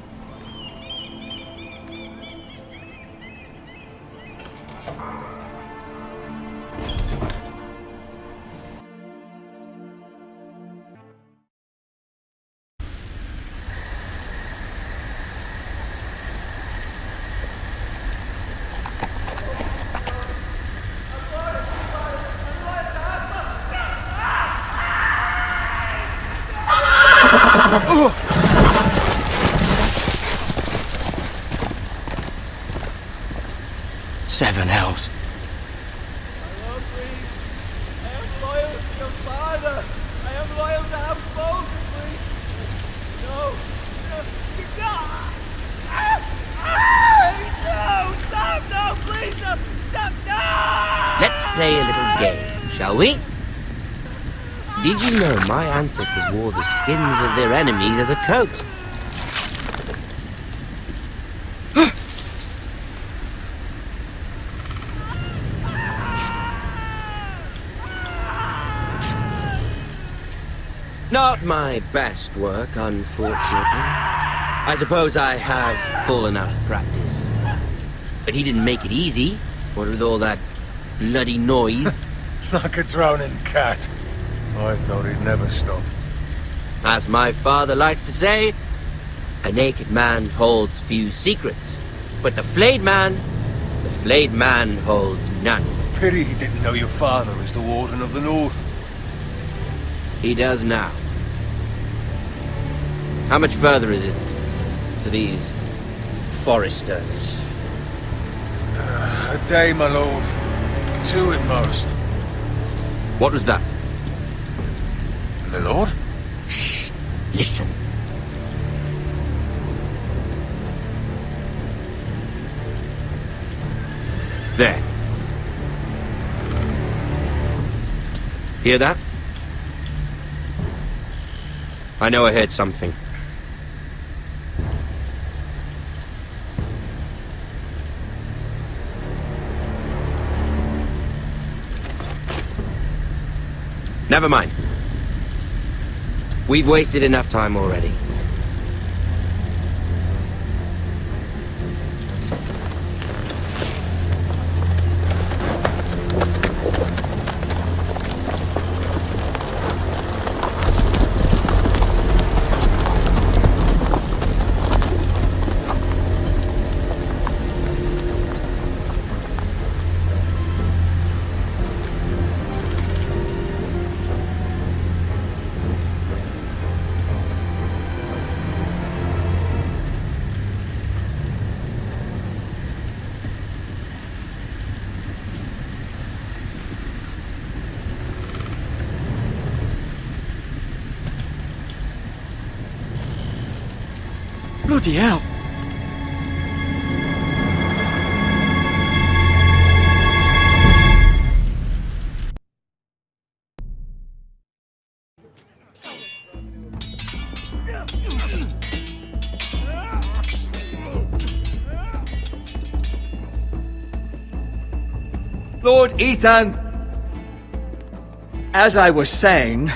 Seven hells. Let's play a little game, shall we? Did you know my ancestors wore the skins of their enemies as a coat? Not my best work, unfortunately. I suppose I have fallen out of practice. But he didn't make it easy, what with all that bloody noise. Like a drowning cat. I thought he'd never stop. As my father likes to say, a naked man holds few secrets, but the flayed man holds none. Pity he didn't know your father is the Warden of the North. He does now. How much further is it to these Foresters? A day, my lord. 2 at most. What was that? My lord? Shh! Listen. There. Hear that? I know I heard something. Never mind. We've wasted enough time already. Bloody hell! Lord Ethan! As I was saying,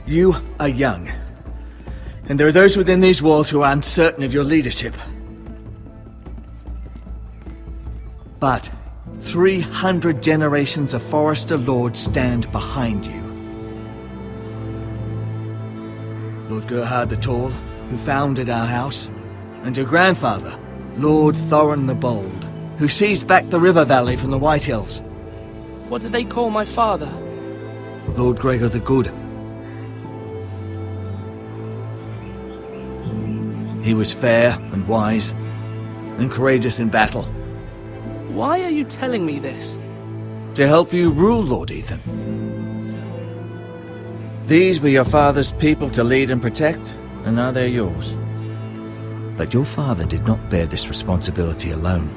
you are young. And there are those within these walls who are uncertain of your leadership. But 300 generations of Forester Lords stand behind you. Lord Gerhard the Tall, who founded our house, and your grandfather, Lord Thorin the Bold, who seized back the river valley from the White Hills. What did they call my father? Lord Gregor the Good. He was fair and wise, and courageous in battle. Why are you telling me this? To help you rule, Lord Ethan. These were your father's people to lead and protect, and now they're yours. But your father did not bear this responsibility alone.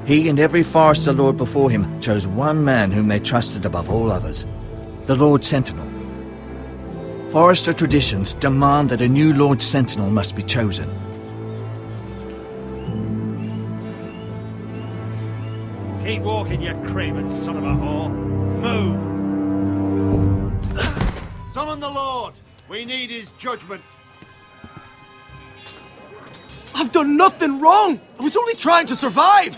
He and every Forester Lord before him chose one man whom they trusted above all others, the Lord Sentinel. Forester traditions demand that a new Lord Sentinel must be chosen. Keep walking, you craven son of a whore. Move! Summon the Lord! We need his judgment. I've done nothing wrong! I was only trying to survive!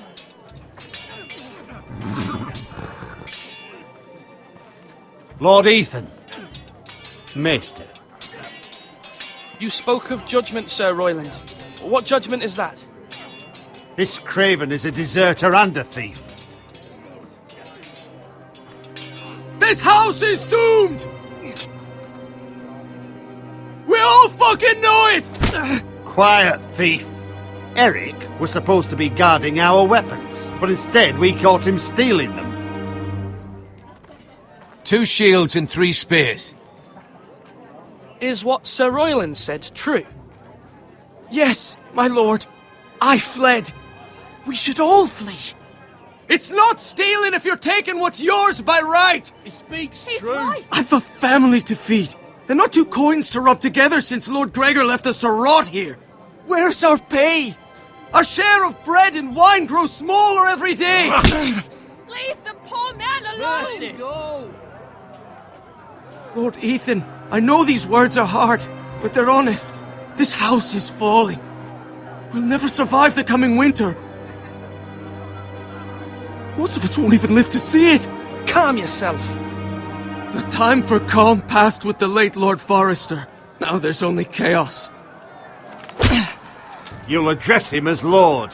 Lord Ethan. Maester. You spoke of judgment, Sir Royland. What judgment is that? This craven is a deserter and a thief. This house is doomed! We all fucking know it! Quiet, thief. Eric was supposed to be guarding our weapons, but instead we caught him stealing them. 2 shields and 3 spears. Is what Sir Royland said true? Yes, my lord. I fled. We should all flee. It's not stealing if you're taking what's yours by right. He speaks He's true. right. I've a family to feed, and not 2 coins to rub together since Lord Gregor left us to rot here. Where's our pay? Our share of bread and wine grows smaller every day. Leave the poor man alone! Mercy, go! Lord Ethan, I know these words are hard, but they're honest. This house is falling. We'll never survive the coming winter. Most of us won't even live to see it. Calm yourself. The time for calm passed with the late Lord Forester. Now there's only chaos. You'll address him as Lord.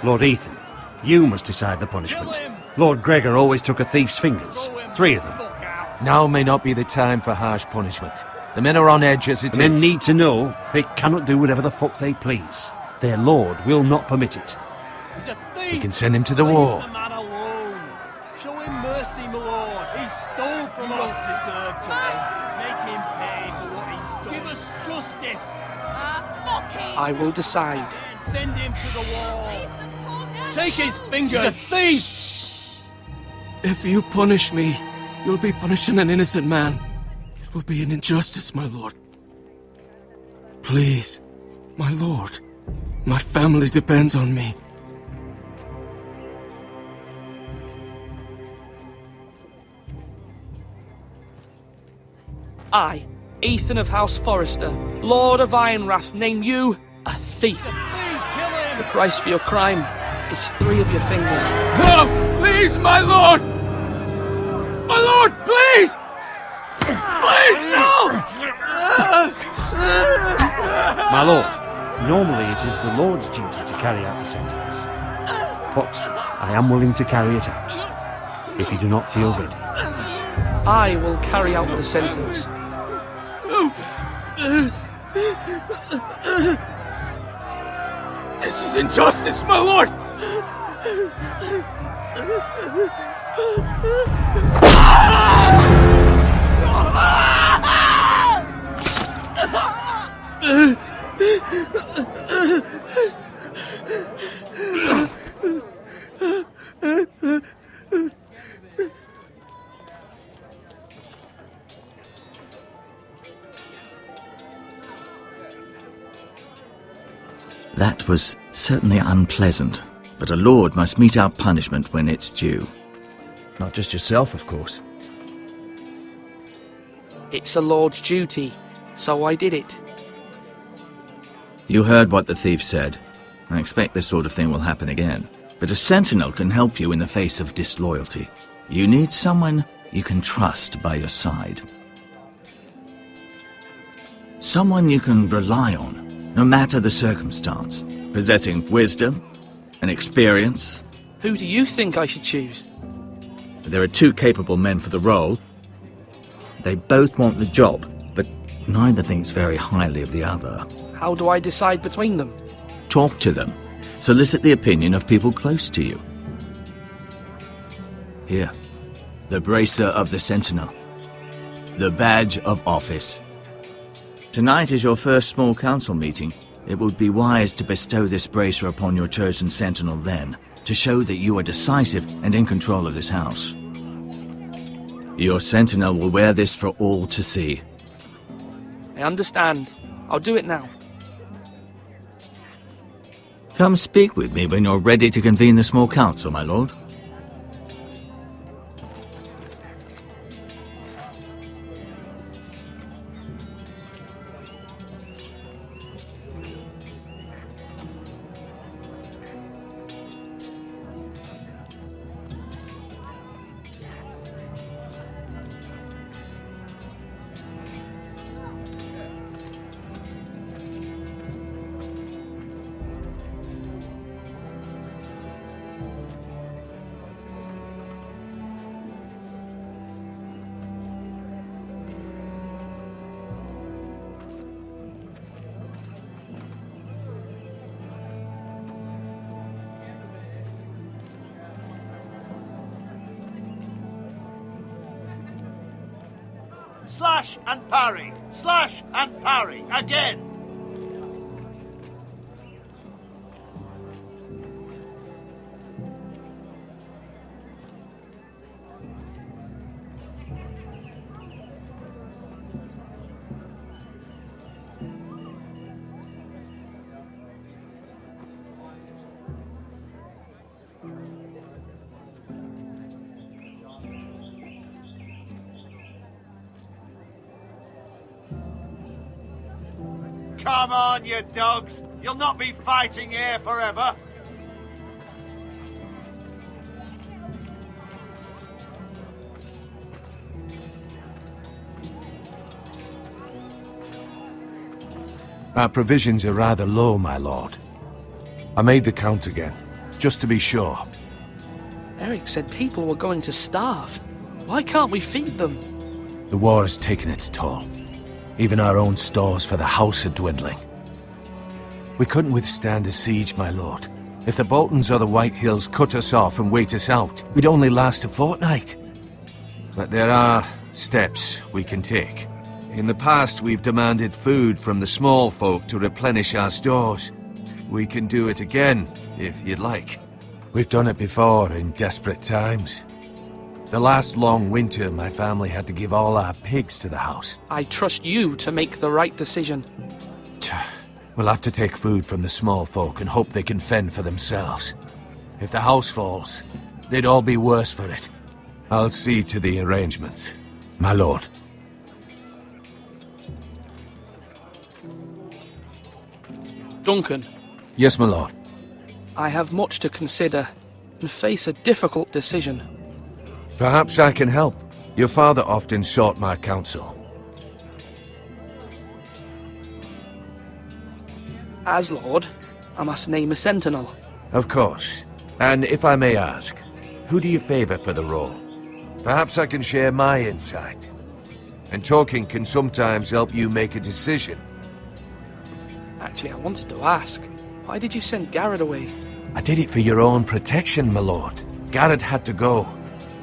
Lord Ethan, you must decide the punishment. Lord Gregor always took a thief's fingers. 3 of them. Now may not be the time for harsh punishment. The men are on edge as it is. Men need to know they cannot do whatever the fuck they please. Their lord will not permit it. He's a thief! We can send him to the war. Leave the man alone. Show him mercy, my lord. He stole from us. Deserve to live. Make him pay for what he stole. Give us justice. I will decide. Send him to the wall. Take his fingers. He's a thief! If you punish me, you'll be punishing an innocent man. It will be an injustice, my lord. Please, my lord. My family depends on me. I, Ethan of House Forester, Lord of Ironwrath, name you a thief. The price for your crime is 3 of your fingers. No! Please, my lord! My lord, please! Please, no! My lord, normally it is the Lord's duty to carry out the sentence. But I am willing to carry it out, if you do not feel ready. I will carry out the sentence. This is injustice, my lord! That was certainly unpleasant. But a lord must mete out punishment when it's due. Not just yourself, of course. It's a lord's duty, so I did it. You heard what the thief said. I expect this sort of thing will happen again. But a sentinel can help you in the face of disloyalty. You need someone you can trust by your side. Someone you can rely on, no matter the circumstance. Possessing wisdom and experience. Who do you think I should choose? There are two capable men for the role. They both want the job, but neither thinks very highly of the other. How do I decide between them? Talk to them. Solicit the opinion of people close to you. Here, the bracer of the Sentinel. The badge of office. Tonight is your first small council meeting. It would be wise to bestow this bracer upon your chosen Sentinel then, to show that you are decisive and in control of this house. Your Sentinel will wear this for all to see. I understand. I'll do it now. Come speak with me when you're ready to convene the small council, my lord. Slash and parry! Slash and parry! Again! Come on, you dogs! You'll not be fighting here forever! Our provisions are rather low, my lord. I made the count again, just to be sure. Eric said people were going to starve. Why can't we feed them? The war has taken its toll. Even our own stores for the house are dwindling. We couldn't withstand a siege, my lord. If the Boltons or the White Hills cut us off and wait us out, we'd only last a fortnight. But there are steps we can take. In the past, we've demanded food from the small folk to replenish our stores. We can do it again, if you'd like. We've done it before in desperate times. The last long winter, my family had to give all our pigs to the house. I trust you to make the right decision. We'll have to take food from the small folk and hope they can fend for themselves. If the house falls, they'd all be worse for it. I'll see to the arrangements, my lord. Duncan. Yes, my lord. I have much to consider and face a difficult decision. Perhaps I can help. Your father often sought my counsel. As Lord, I must name a sentinel. Of course. And if I may ask, who do you favor for the role? Perhaps I can share my insight. And talking can sometimes help you make a decision. Actually, I wanted to ask, why did you send Garrett away? I did it for your own protection, my lord. Garrett had to go.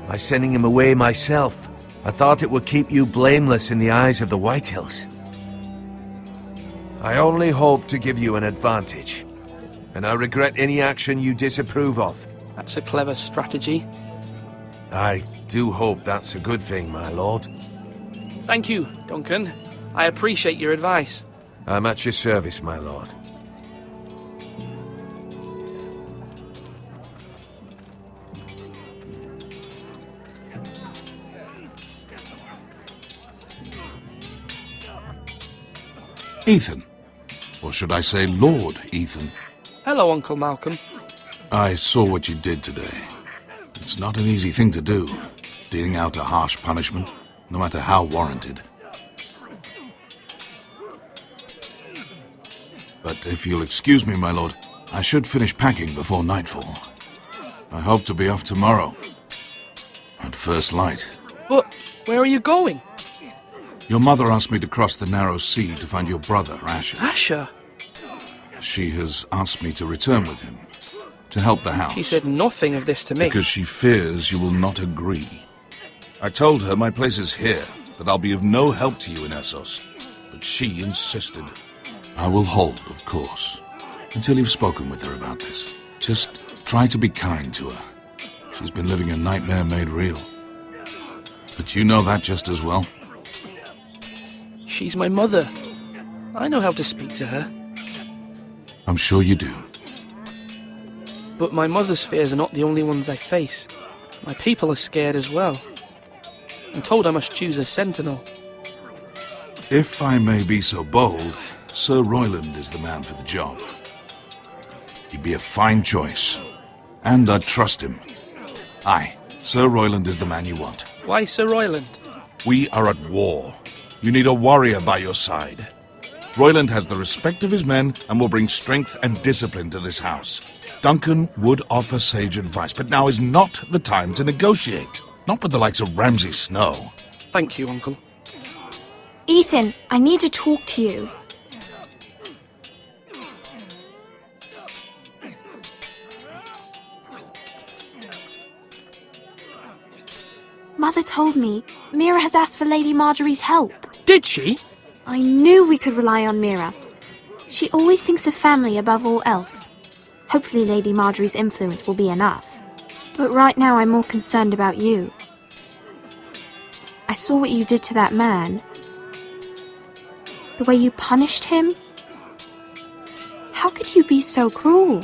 By sending him away myself, I thought it would keep you blameless in the eyes of the White Hills. I only hope to give you an advantage, and I regret any action you disapprove of. That's a clever strategy. I do hope that's a good thing, my lord. Thank you, Duncan. I appreciate your advice. I'm at your service, my lord. Ethan. Or should I say Lord Ethan? Hello, Uncle Malcolm. I saw what you did today. It's not an easy thing to do, dealing out a harsh punishment, no matter how warranted. But if you'll excuse me, my lord, I should finish packing before nightfall. I hope to be off tomorrow. At first light. But where are you going? Your mother asked me to cross the narrow sea to find your brother, Asher. Asher? She has asked me to return with him, to help the house. He said nothing of this to me. Because she fears you will not agree. I told her my place is here, that I'll be of no help to you in Essos. But she insisted. I will hold, of course, until you've spoken with her about this. Just try to be kind to her. She's been living a nightmare made real. But you know that just as well. She's my mother. I know how to speak to her. I'm sure you do. But my mother's fears are not the only ones I face. My people are scared as well. I'm told I must choose a sentinel. If I may be so bold, Sir Royland is the man for the job. He'd be a fine choice. And I'd trust him. Aye, Sir Royland is the man you want. Why Sir Royland? We are at war. You need a warrior by your side. Royland has the respect of his men and will bring strength and discipline to this house. Duncan would offer sage advice, but now is not the time to negotiate. Not with the likes of Ramsay Snow. Thank you, Uncle. Ethan, I need to talk to you. Mother told me Mira has asked for Lady Marjorie's help. Did she? I knew we could rely on Mira. She always thinks of family above all else. Hopefully Lady Marjorie's influence will be enough. But right now I'm more concerned about you. I saw what you did to that man. The way you punished him. How could you be so cruel?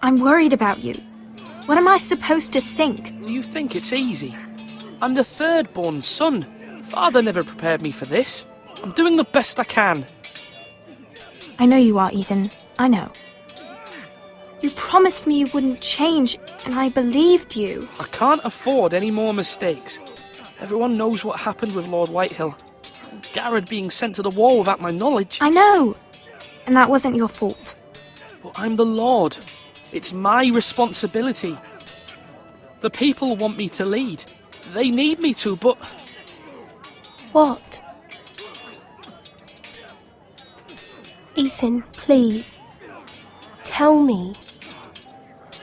I'm worried about you. What am I supposed to think? Do you think it's easy? I'm the third-born son. Father never prepared me for this. I'm doing the best I can. I know you are, Ethan. I know. You promised me you wouldn't change, and I believed you. I can't afford any more mistakes. Everyone knows what happened with Lord Whitehill. Garrett being sent to the war without my knowledge. I know. And that wasn't your fault. But I'm the Lord. It's my responsibility. The people want me to lead. They need me to, but... What? Ethan, please. Tell me.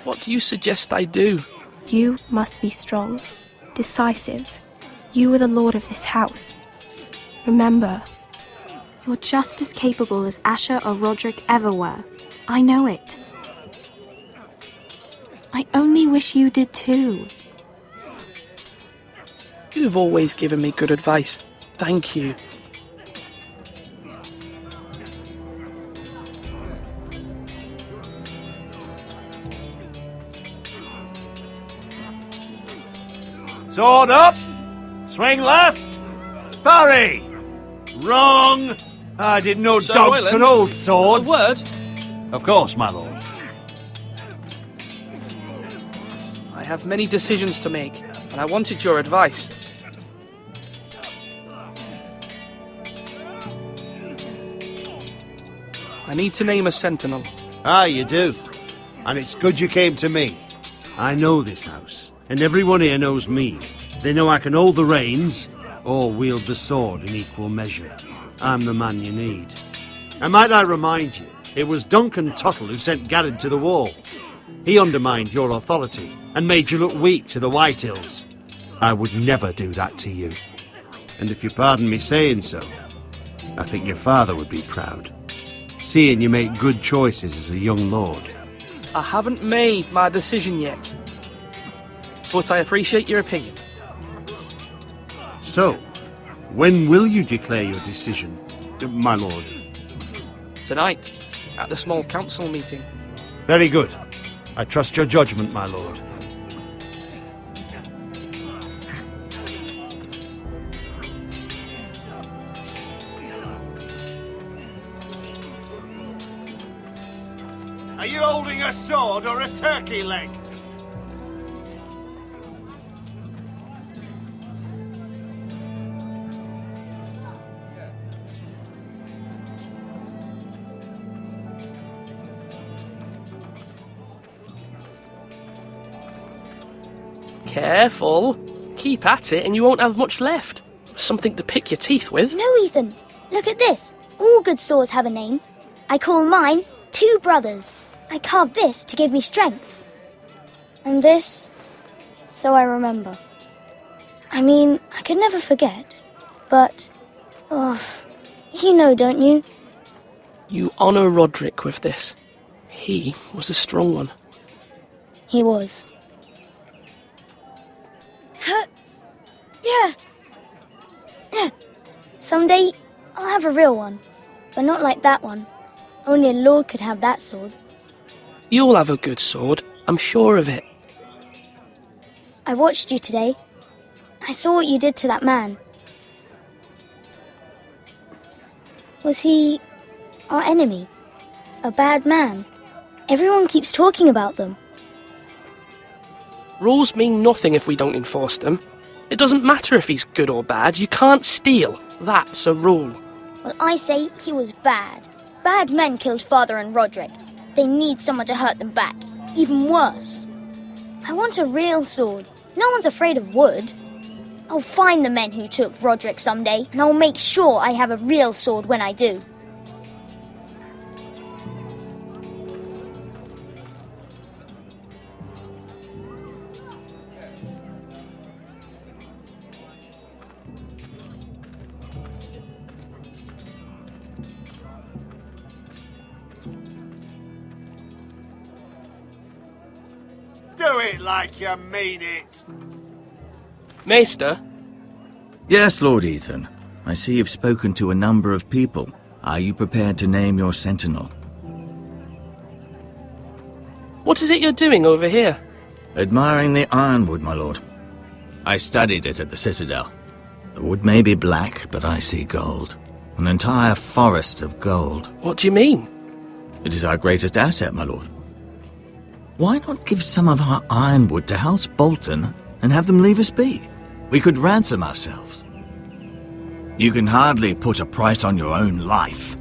What do you suggest I do? You must be strong, decisive. You are the lord of this house. Remember. You're just as capable as Asher or Roderick ever were. I know it. I only wish you did too. You've always given me good advice. Thank you. Sword up! Swing left! Parry! Wrong! I didn't know Sir dogs Royland, could hold swords. A word? Of course, my lord. I have many decisions to make, and I wanted your advice. I need to name a sentinel. Ah, you do. And it's good you came to me. I know this house, and everyone here knows me. They know I can hold the reins, or wield the sword in equal measure. I'm the man you need. And might I remind you, it was Duncan Tuttle who sent Garrett to the wall. He undermined your authority, and made you look weak to the Whitehills. I would never do that to you. And if you pardon me saying so, I think your father would be proud. Seeing you make good choices as a young lord. I haven't made my decision yet, but I appreciate your opinion. So, when will you declare your decision, my lord? Tonight, at the small council meeting. Very good. I trust your judgment, my lord. Are you holding a sword or a turkey leg? Careful. Keep at it and you won't have much left. Something to pick your teeth with. No, Ethan. Look at this. All good swords have a name. I call mine Two Brothers. I carved this to give me strength. And this, so I remember. I mean, I could never forget. But, you know, don't you? You honour Roderick with this. He was a strong one. He was. Yeah. Someday, I'll have a real one. But not like that one. Only a lord could have that sword. You'll have a good sword, I'm sure of it. I watched you today. I saw what you did to that man. Was he our enemy? A bad man? Everyone keeps talking about them. Rules mean nothing if we don't enforce them. It doesn't matter if he's good or bad, you can't steal. That's a rule. Well, I say he was bad. Bad men killed Father and Roderick. They need someone to hurt them back. Even worse. I want a real sword. No one's afraid of wood. I'll find the men who took Roderick someday, and I'll make sure I have a real sword when I do. Do it like you mean it. Maester? Yes, Lord Ethan. I see you've spoken to a number of people. Are you prepared to name your sentinel? What is it you're doing over here? Admiring the ironwood, my lord. I studied it at the Citadel. The wood may be black, but I see gold. An entire forest of gold. What do you mean? It is our greatest asset, my lord. Why not give some of our ironwood to House Bolton and have them leave us be? We could ransom ourselves. You can hardly put a price on your own life,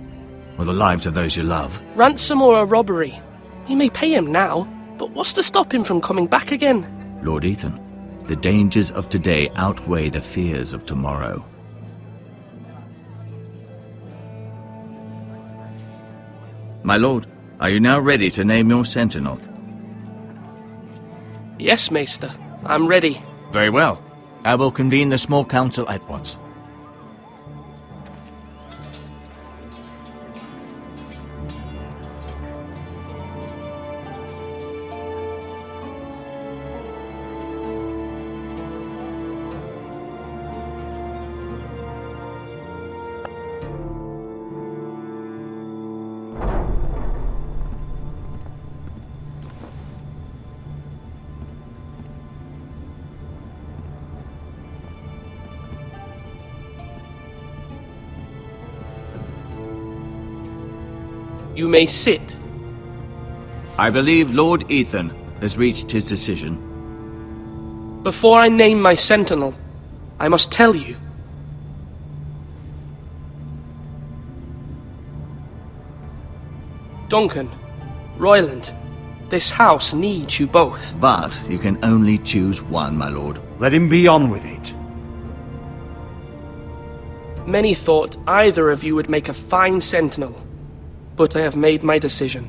or the lives of those you love. Ransom or a robbery? You may pay him now, but what's to stop him from coming back again? Lord Ethan, the dangers of today outweigh the fears of tomorrow. My lord, are you now ready to name your sentinel? Yes, Maester. I'm ready. Very well. I will convene the small council at once. You may sit. I believe Lord Ethan has reached his decision. Before I name my sentinel, I must tell you. Duncan, Royland, this house needs you both. But you can only choose one, my lord. Let him be on with it. Many thought either of you would make a fine sentinel, but I have made my decision.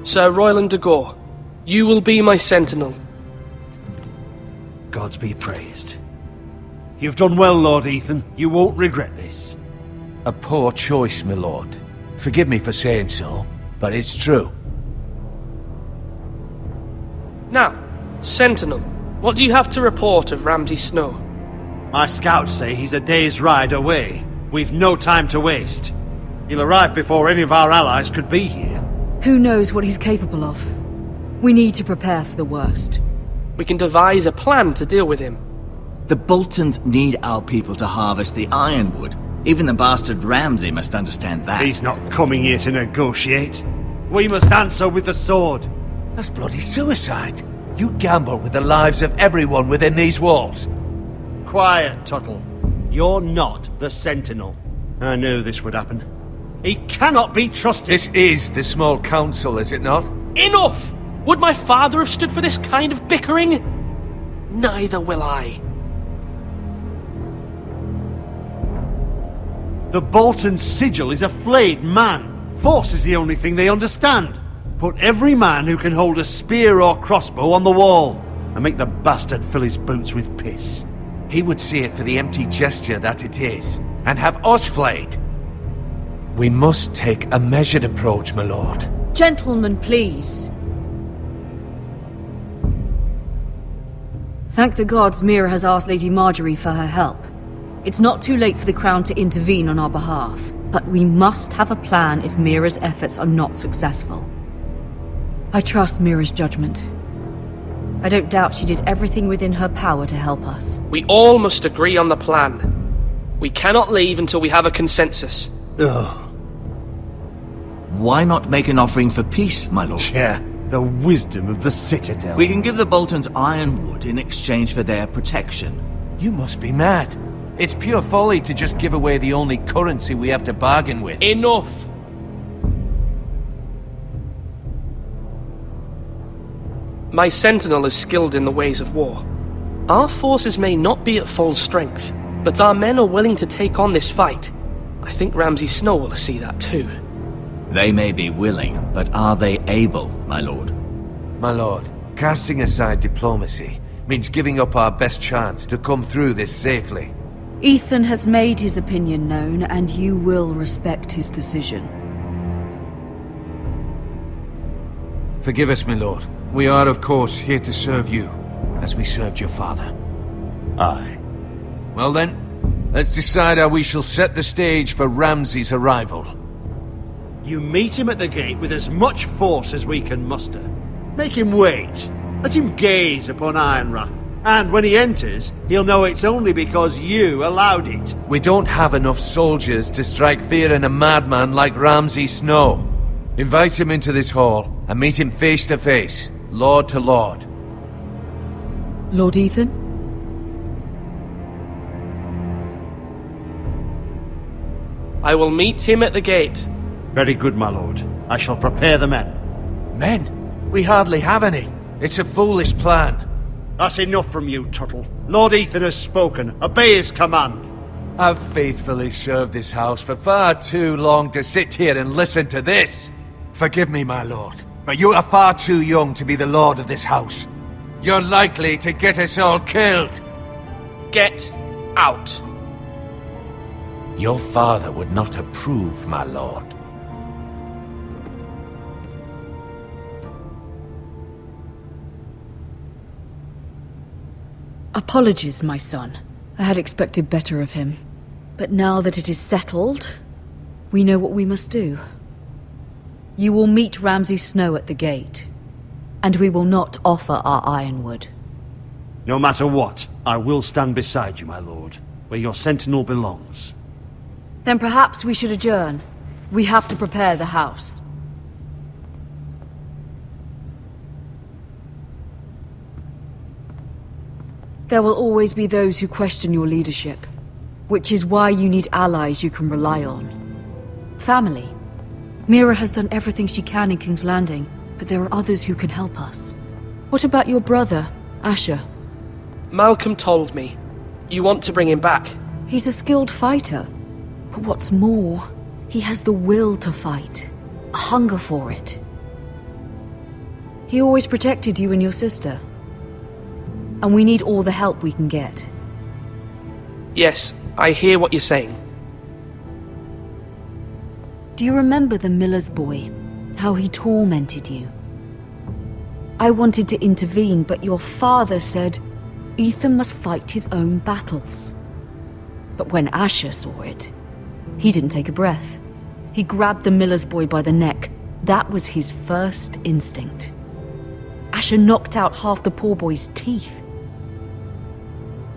Sir Royland de Gore, you will be my sentinel. Gods be praised. You've done well, Lord Ethan. You won't regret this. A poor choice, my lord. Forgive me for saying so, but it's true. Now, Sentinel, what do you have to report of Ramsay Snow? My scouts say he's a day's ride away. We've no time to waste. He'll arrive before any of our allies could be here. Who knows what he's capable of? We need to prepare for the worst. We can devise a plan to deal with him. The Boltons need our people to harvest the ironwood. Even the bastard Ramsay must understand that. He's not coming here to negotiate. We must answer with the sword. That's bloody suicide. You gamble with the lives of everyone within these walls. Quiet, Tuttle. You're not the Sentinel. I knew this would happen. He cannot be trusted. This is the small council, is it not? Enough! Would my father have stood for this kind of bickering? Neither will I. The Bolton sigil is a flayed man. Force is the only thing they understand. Put every man who can hold a spear or crossbow on the wall, and make the bastard fill his boots with piss. He would see it for the empty gesture that it is, and have us flayed. We must take a measured approach, my lord. Gentlemen, please. Thank the gods Mira has asked Lady Marjorie for her help. It's not too late for the Crown to intervene on our behalf, but we must have a plan if Mira's efforts are not successful. I trust Mira's judgment. I don't doubt she did everything within her power to help us. We all must agree on the plan. We cannot leave until we have a consensus. Ugh. Why not make an offering for peace, my lord? Yeah, the wisdom of the Citadel. We can give the Boltons ironwood in exchange for their protection. You must be mad. It's pure folly to just give away the only currency we have to bargain with. Enough! My Sentinel is skilled in the ways of war. Our forces may not be at full strength, but our men are willing to take on this fight. I think Ramsay Snow will see that too. They may be willing, but are they able, my lord? My lord, casting aside diplomacy means giving up our best chance to come through this safely. Ethan has made his opinion known, and you will respect his decision. Forgive us, my lord. We are, of course, here to serve you, as we served your father. Aye. Well then, let's decide how we shall set the stage for Ramsay's arrival. You meet him at the gate with as much force as we can muster. Make him wait. Let him gaze upon Ironrath. And when he enters, he'll know it's only because you allowed it. We don't have enough soldiers to strike fear in a madman like Ramsay Snow. Invite him into this hall and meet him face to face, lord to lord. Lord Ethan? I will meet him at the gate. Very good, my lord. I shall prepare the men. Men? We hardly have any. It's a foolish plan. That's enough from you, Tuttle. Lord Ethan has spoken. Obey his command. I've faithfully served this house for far too long to sit here and listen to this. Forgive me, my lord, but you are far too young to be the lord of this house. You're likely to get us all killed. Get out. Your father would not approve, my lord. Apologies, my son. I had expected better of him. But now that it is settled, we know what we must do. You will meet Ramsay Snow at the gate, and we will not offer our ironwood. No matter what, I will stand beside you, my lord, where your sentinel belongs. Then perhaps we should adjourn. We have to prepare the house. There will always be those who question your leadership, which is why you need allies you can rely on. Family. Mira has done everything she can in King's Landing, but there are others who can help us. What about your brother, Asher? Malcolm told me. You want to bring him back? He's a skilled fighter. But what's more, he has the will to fight. A hunger for it. He always protected you and your sister. And we need all the help we can get. Yes, I hear what you're saying. Do you remember the miller's boy? How he tormented you? I wanted to intervene, but your father said Ethan must fight his own battles. But when Asher saw it, he didn't take a breath. He grabbed the miller's boy by the neck, That was his first instinct. Asher knocked out half the poor boy's teeth.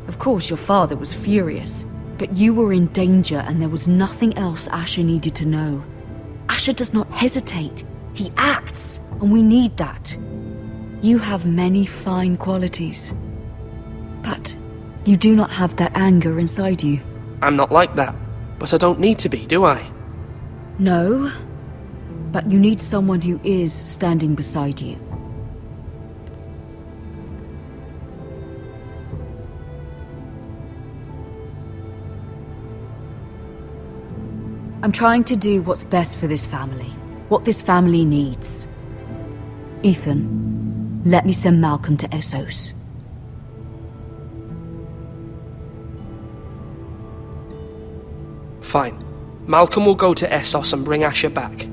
Of course, your father was furious, but you were in danger and there was nothing else Asher needed to know. Asher does not hesitate. He acts, and we need that. You have many fine qualities, but you do not have that anger inside you. I'm not like that, but I don't need to be, do I? No, but you need someone who is standing beside you. I'm trying to do what's best for this family, what this family needs. Ethan, let me send Malcolm to Essos. Fine. Malcolm will go to Essos and bring Asher back.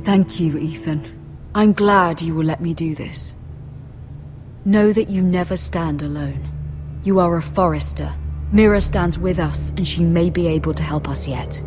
Thank you, Ethan. I'm glad you will let me do this. Know that you never stand alone. You are a Forrester. Mira stands with us, and she may be able to help us yet.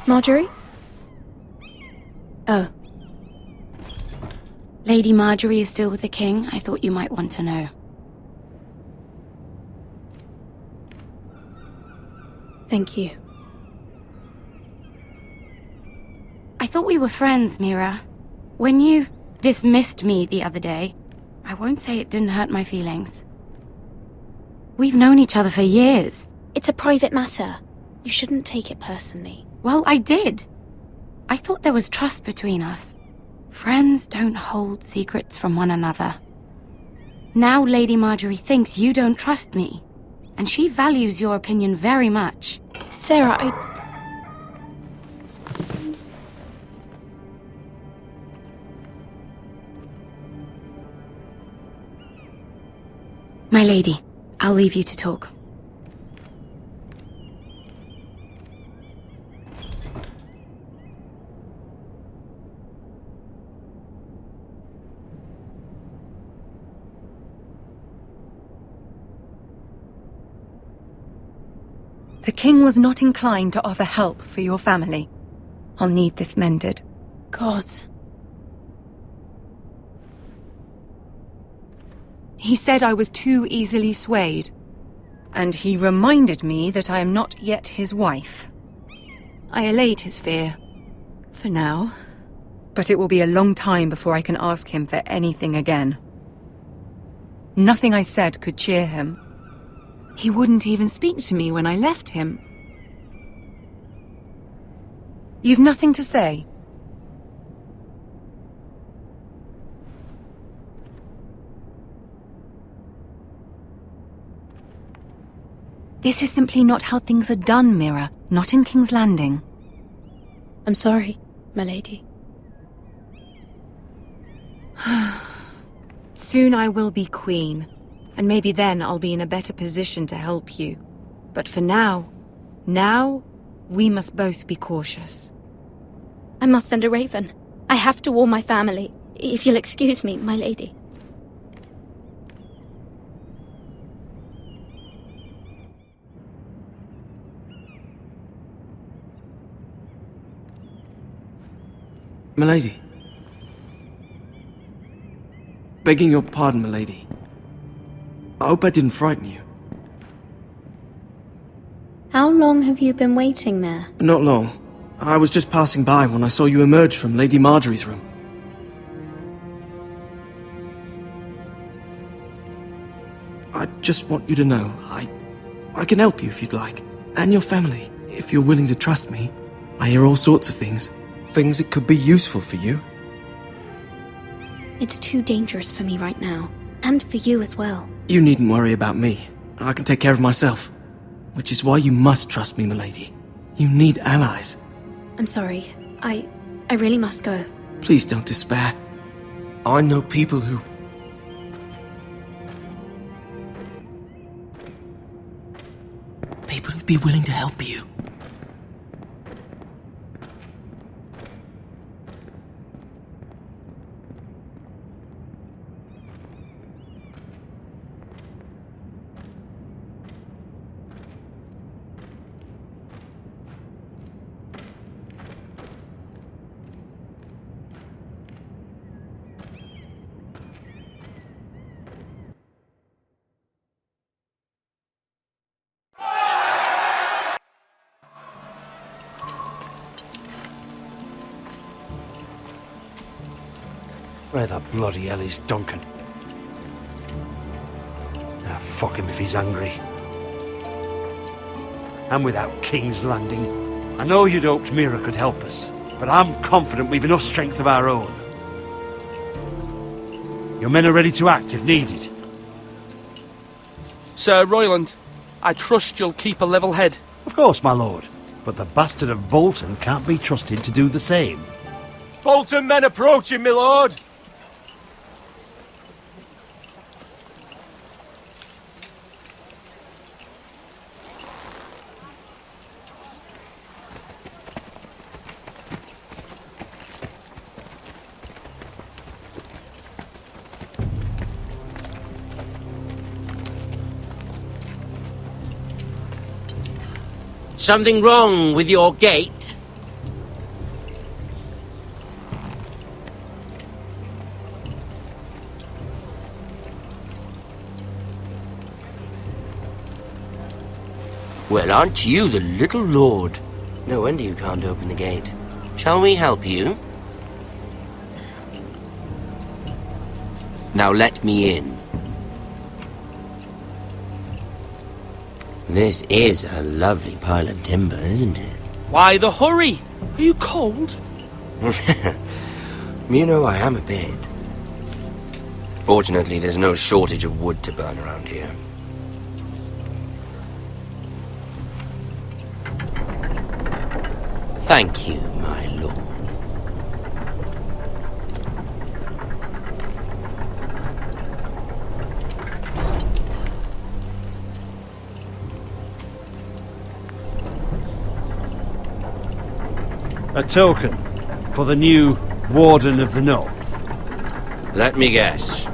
Marjorie? Oh. Lady Marjorie is still with the king. I thought you might want to know. Thank you. I thought we were friends, Mira. When you dismissed me the other day, I won't say it didn't hurt my feelings. We've known each other for years. It's a private matter. You shouldn't take it personally. Well, I did. I thought there was trust between us. Friends don't hold secrets from one another. Now Lady Marjorie thinks you don't trust me, and she values your opinion very much. Sarah, My lady, I'll leave you to talk. The king was not inclined to offer help for your family. I'll need this mended. Gods. He said I was too easily swayed. And he reminded me that I am not yet his wife. I allayed his fear. For now. But it will be a long time before I can ask him for anything again. Nothing I said could cheer him. He wouldn't even speak to me when I left him. You've nothing to say? This is simply not how things are done, Mira. Not in King's Landing. I'm sorry, my lady. Soon I will be queen. And maybe then I'll be in a better position to help you. But for now, we must both be cautious. I must send a raven. I have to warn my family. If you'll excuse me, my lady. Milady. Begging your pardon, milady. I hope I didn't frighten you. How long have you been waiting there? Not long. I was just passing by when I saw you emerge from Lady Marjorie's room. I just want you to know, I can help you if you'd like. And your family, If you're willing to trust me, I hear all sorts of things. Things that could be useful for you. It's too dangerous for me right now. And for you as well. You needn't worry about me. I can take care of myself. Which is why you must trust me, milady. You need allies. I'm sorry. I really must go. Please don't despair. I know people who... People who'd be willing to help you. Where the bloody hell is Duncan? Ah, fuck him if he's angry. And without King's Landing, I know you'd hoped Mira could help us, but I'm confident we've enough strength of our own. Your men are ready to act if needed. Sir Royland, I trust you'll keep a level head. Of course, my lord. But the bastard of Bolton can't be trusted to do the same. Bolton men approaching, my lord! Something wrong with your gate? Well, aren't you the little lord? No wonder you can't open the gate. Shall we help you? Now let me in. This is a lovely pile of timber, isn't it? Why the hurry? Are you cold? You know, I am a bit. Fortunately, there's no shortage of wood to burn around here. Thank you, my lord. A token for the new Warden of the North. Let me guess.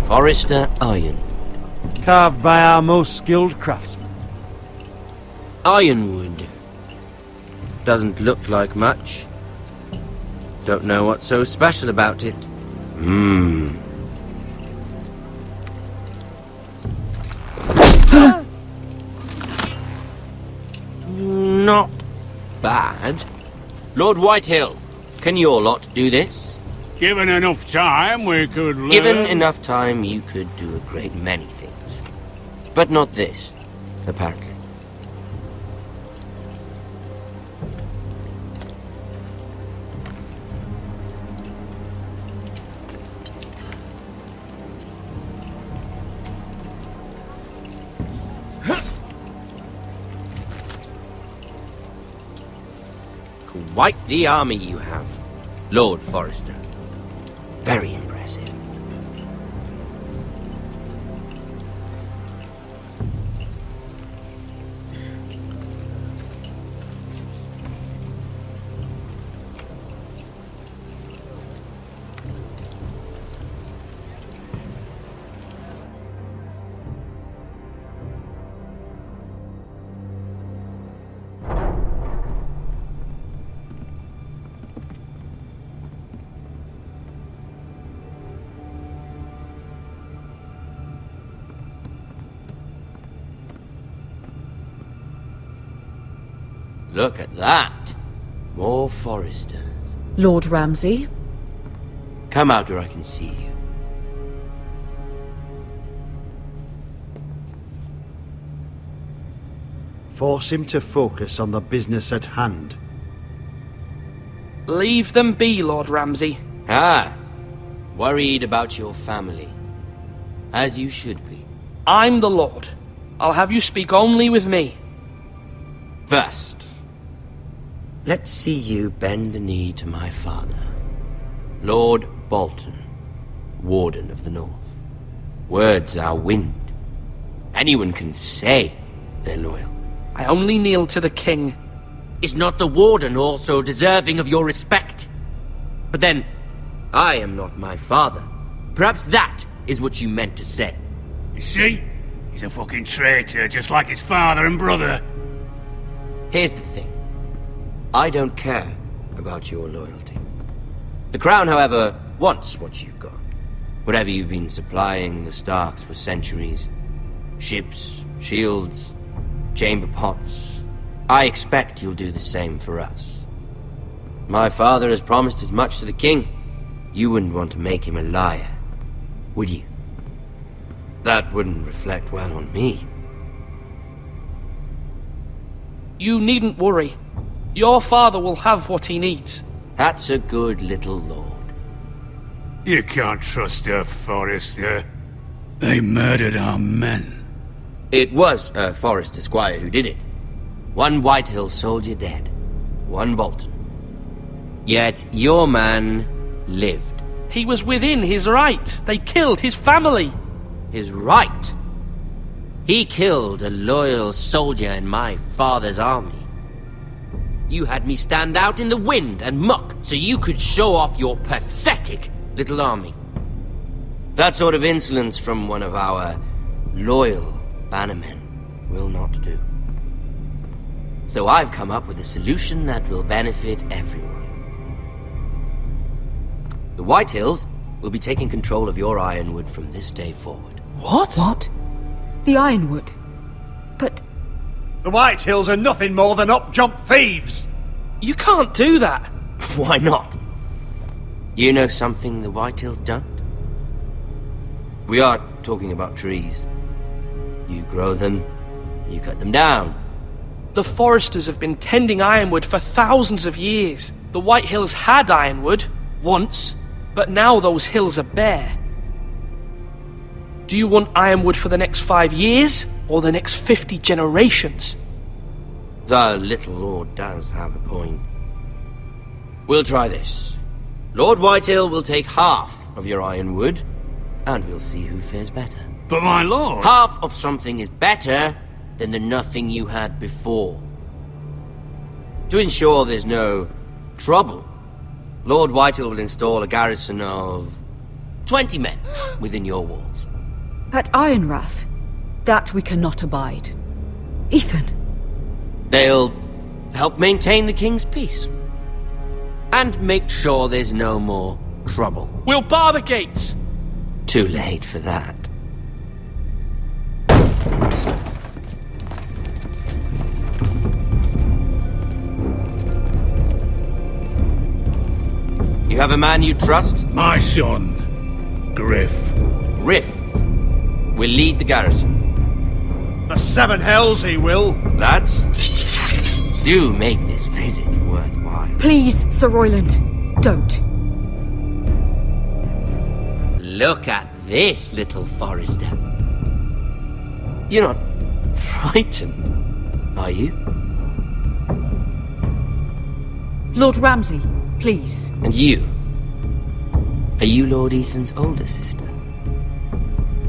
Forrester Ironwood. Carved by our most skilled craftsmen. Ironwood. Doesn't look like much. Don't know what's so special about it. Not bad. Lord Whitehill, can your lot do this? Given enough time, we could learn. Given enough time, you could do a great many things. But not this, apparently. Quite the army you have, Lord Forrester. Very impressive. Look at that. More Forresters. Lord Ramsay? Come out where I can see you. Force him to focus on the business at hand. Leave them be, Lord Ramsay. Ah, worried about your family. As you should be. I'm the Lord. I'll have you speak only with me. First, let's see you bend the knee to my father, Lord Bolton, Warden of the North. Words are wind. Anyone can say they're loyal. I only kneel to the king. Is not the Warden also deserving of your respect? But then, I am not my father. Perhaps that is what you meant to say. You see? He's a fucking traitor, just like his father and brother. Here's the thing. I don't care about your loyalty. The Crown, however, wants what you've got. Whatever you've been supplying the Starks for centuries. Ships, shields, chamber pots. I expect you'll do the same for us. My father has promised as much to the king. You wouldn't want to make him a liar, would you? That wouldn't reflect well on me. You needn't worry. Your father will have what he needs. That's a good little lord. You can't trust her, Forrester. They murdered our men. It was a Forrester squire who did it. One Whitehill soldier dead. One Bolton. Yet your man lived. He was within his right. They killed his family. His right? He killed a loyal soldier in my father's army. You had me stand out in the wind and muck so you could show off your pathetic little army. That sort of insolence from one of our loyal bannermen will not do. So I've come up with a solution that will benefit everyone. The Whitehills will be taking control of your Ironwood from this day forward. What? What? The Ironwood? But... The Whitehills are nothing more than up-jump thieves! You can't do that! Why not? You know something the Whitehills don't? We are talking about trees. You grow them, you cut them down. The Foresters have been tending Ironwood for thousands of years. The Whitehills had Ironwood, once, but now those hills are bare. Do you want Ironwood for the next 5 years, or the next 50 generations? The little lord does have a point. We'll try this. Lord Whitehill will take half of your Ironwood, and we'll see who fares better. But my lord... Half of something is better than the nothing you had before. To ensure there's no trouble, Lord Whitehill will install a garrison of 20 men within your walls. At Ironrath? That we cannot abide. Ethan! They'll help maintain the king's peace. And make sure there's no more trouble. We'll bar the gates! Too late for that. You have a man you trust? My son, Griff. Griff will lead the garrison. The Seven Hells he will. Lads, do make this visit worthwhile. Please, Sir Royland, don't. Look at this, little Forrester. You're not frightened, are you? Lord Ramsay, please. And you? Are you Lord Ethan's older sister?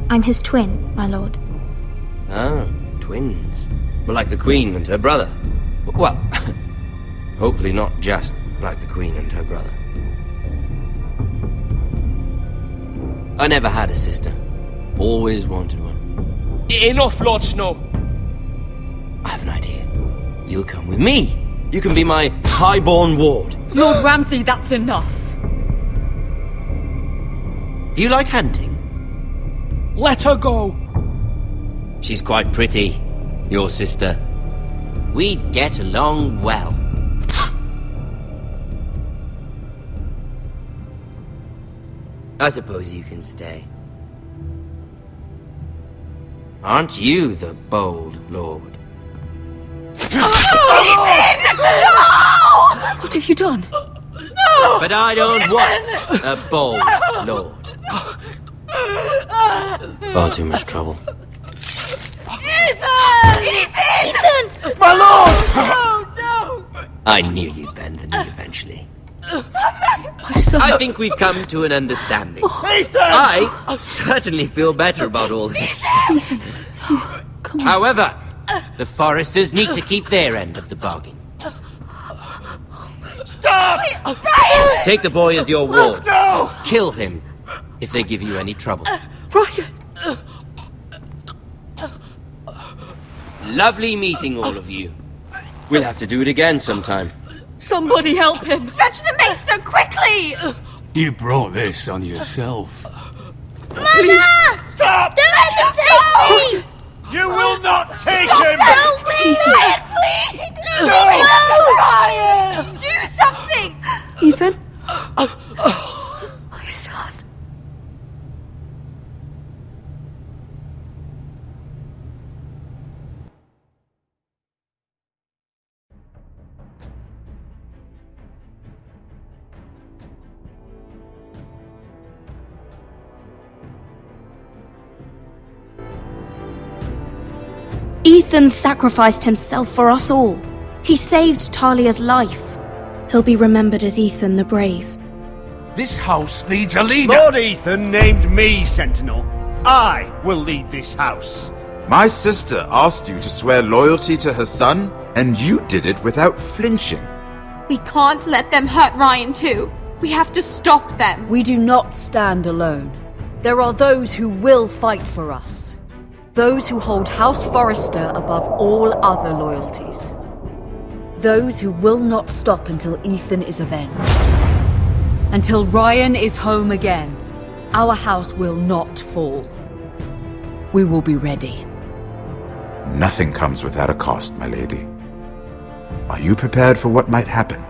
I'm his twin, my lord. Ah, twins. Well, like the Queen and her brother. Well, hopefully not just like the Queen and her brother. I never had a sister. Always wanted one. Enough, Lord Snow. I have an idea. You'll come with me. You can be my highborn ward. Lord Ramsay, that's enough. Do you like hunting? Let her go. She's quite pretty, your sister. We'd get along well. I suppose you can stay. Aren't you the bold lord? What have you done? But I don't want a bold lord. Far too much trouble. Ethan! My lord! I knew you'd bend the knee eventually. My son. I think we've come to an understanding. Ethan! I certainly feel better about all this. Ethan. Oh, come on. However, the Foresters need to keep their end of the bargain. Stop! Ryan! Take the boy as your ward. No! Kill him if they give you any trouble. Ryan! Lovely meeting all of you. We'll have to do it again sometime. Somebody help him! Fetch the maester quickly! You brought this on yourself. Mama! Stop! Don't let them take me! You will not take him! Help me! Ryan, please! No! Ryan! Do something! Ethan? My son. Ethan sacrificed himself for us all. He saved Talia's life. He'll be remembered as Ethan the Brave. This house needs a leader! Lord Ethan named me Sentinel. I will lead this house. My sister asked you to swear loyalty to her son, and you did it without flinching. We can't let them hurt Ryan too. We have to stop them. We do not stand alone. There are those who will fight for us. Those who hold House Forrester above all other loyalties. Those who will not stop until Ethan is avenged. Until Ryan is home again, our house will not fall. We will be ready. Nothing comes without a cost, my lady. Are you prepared for what might happen?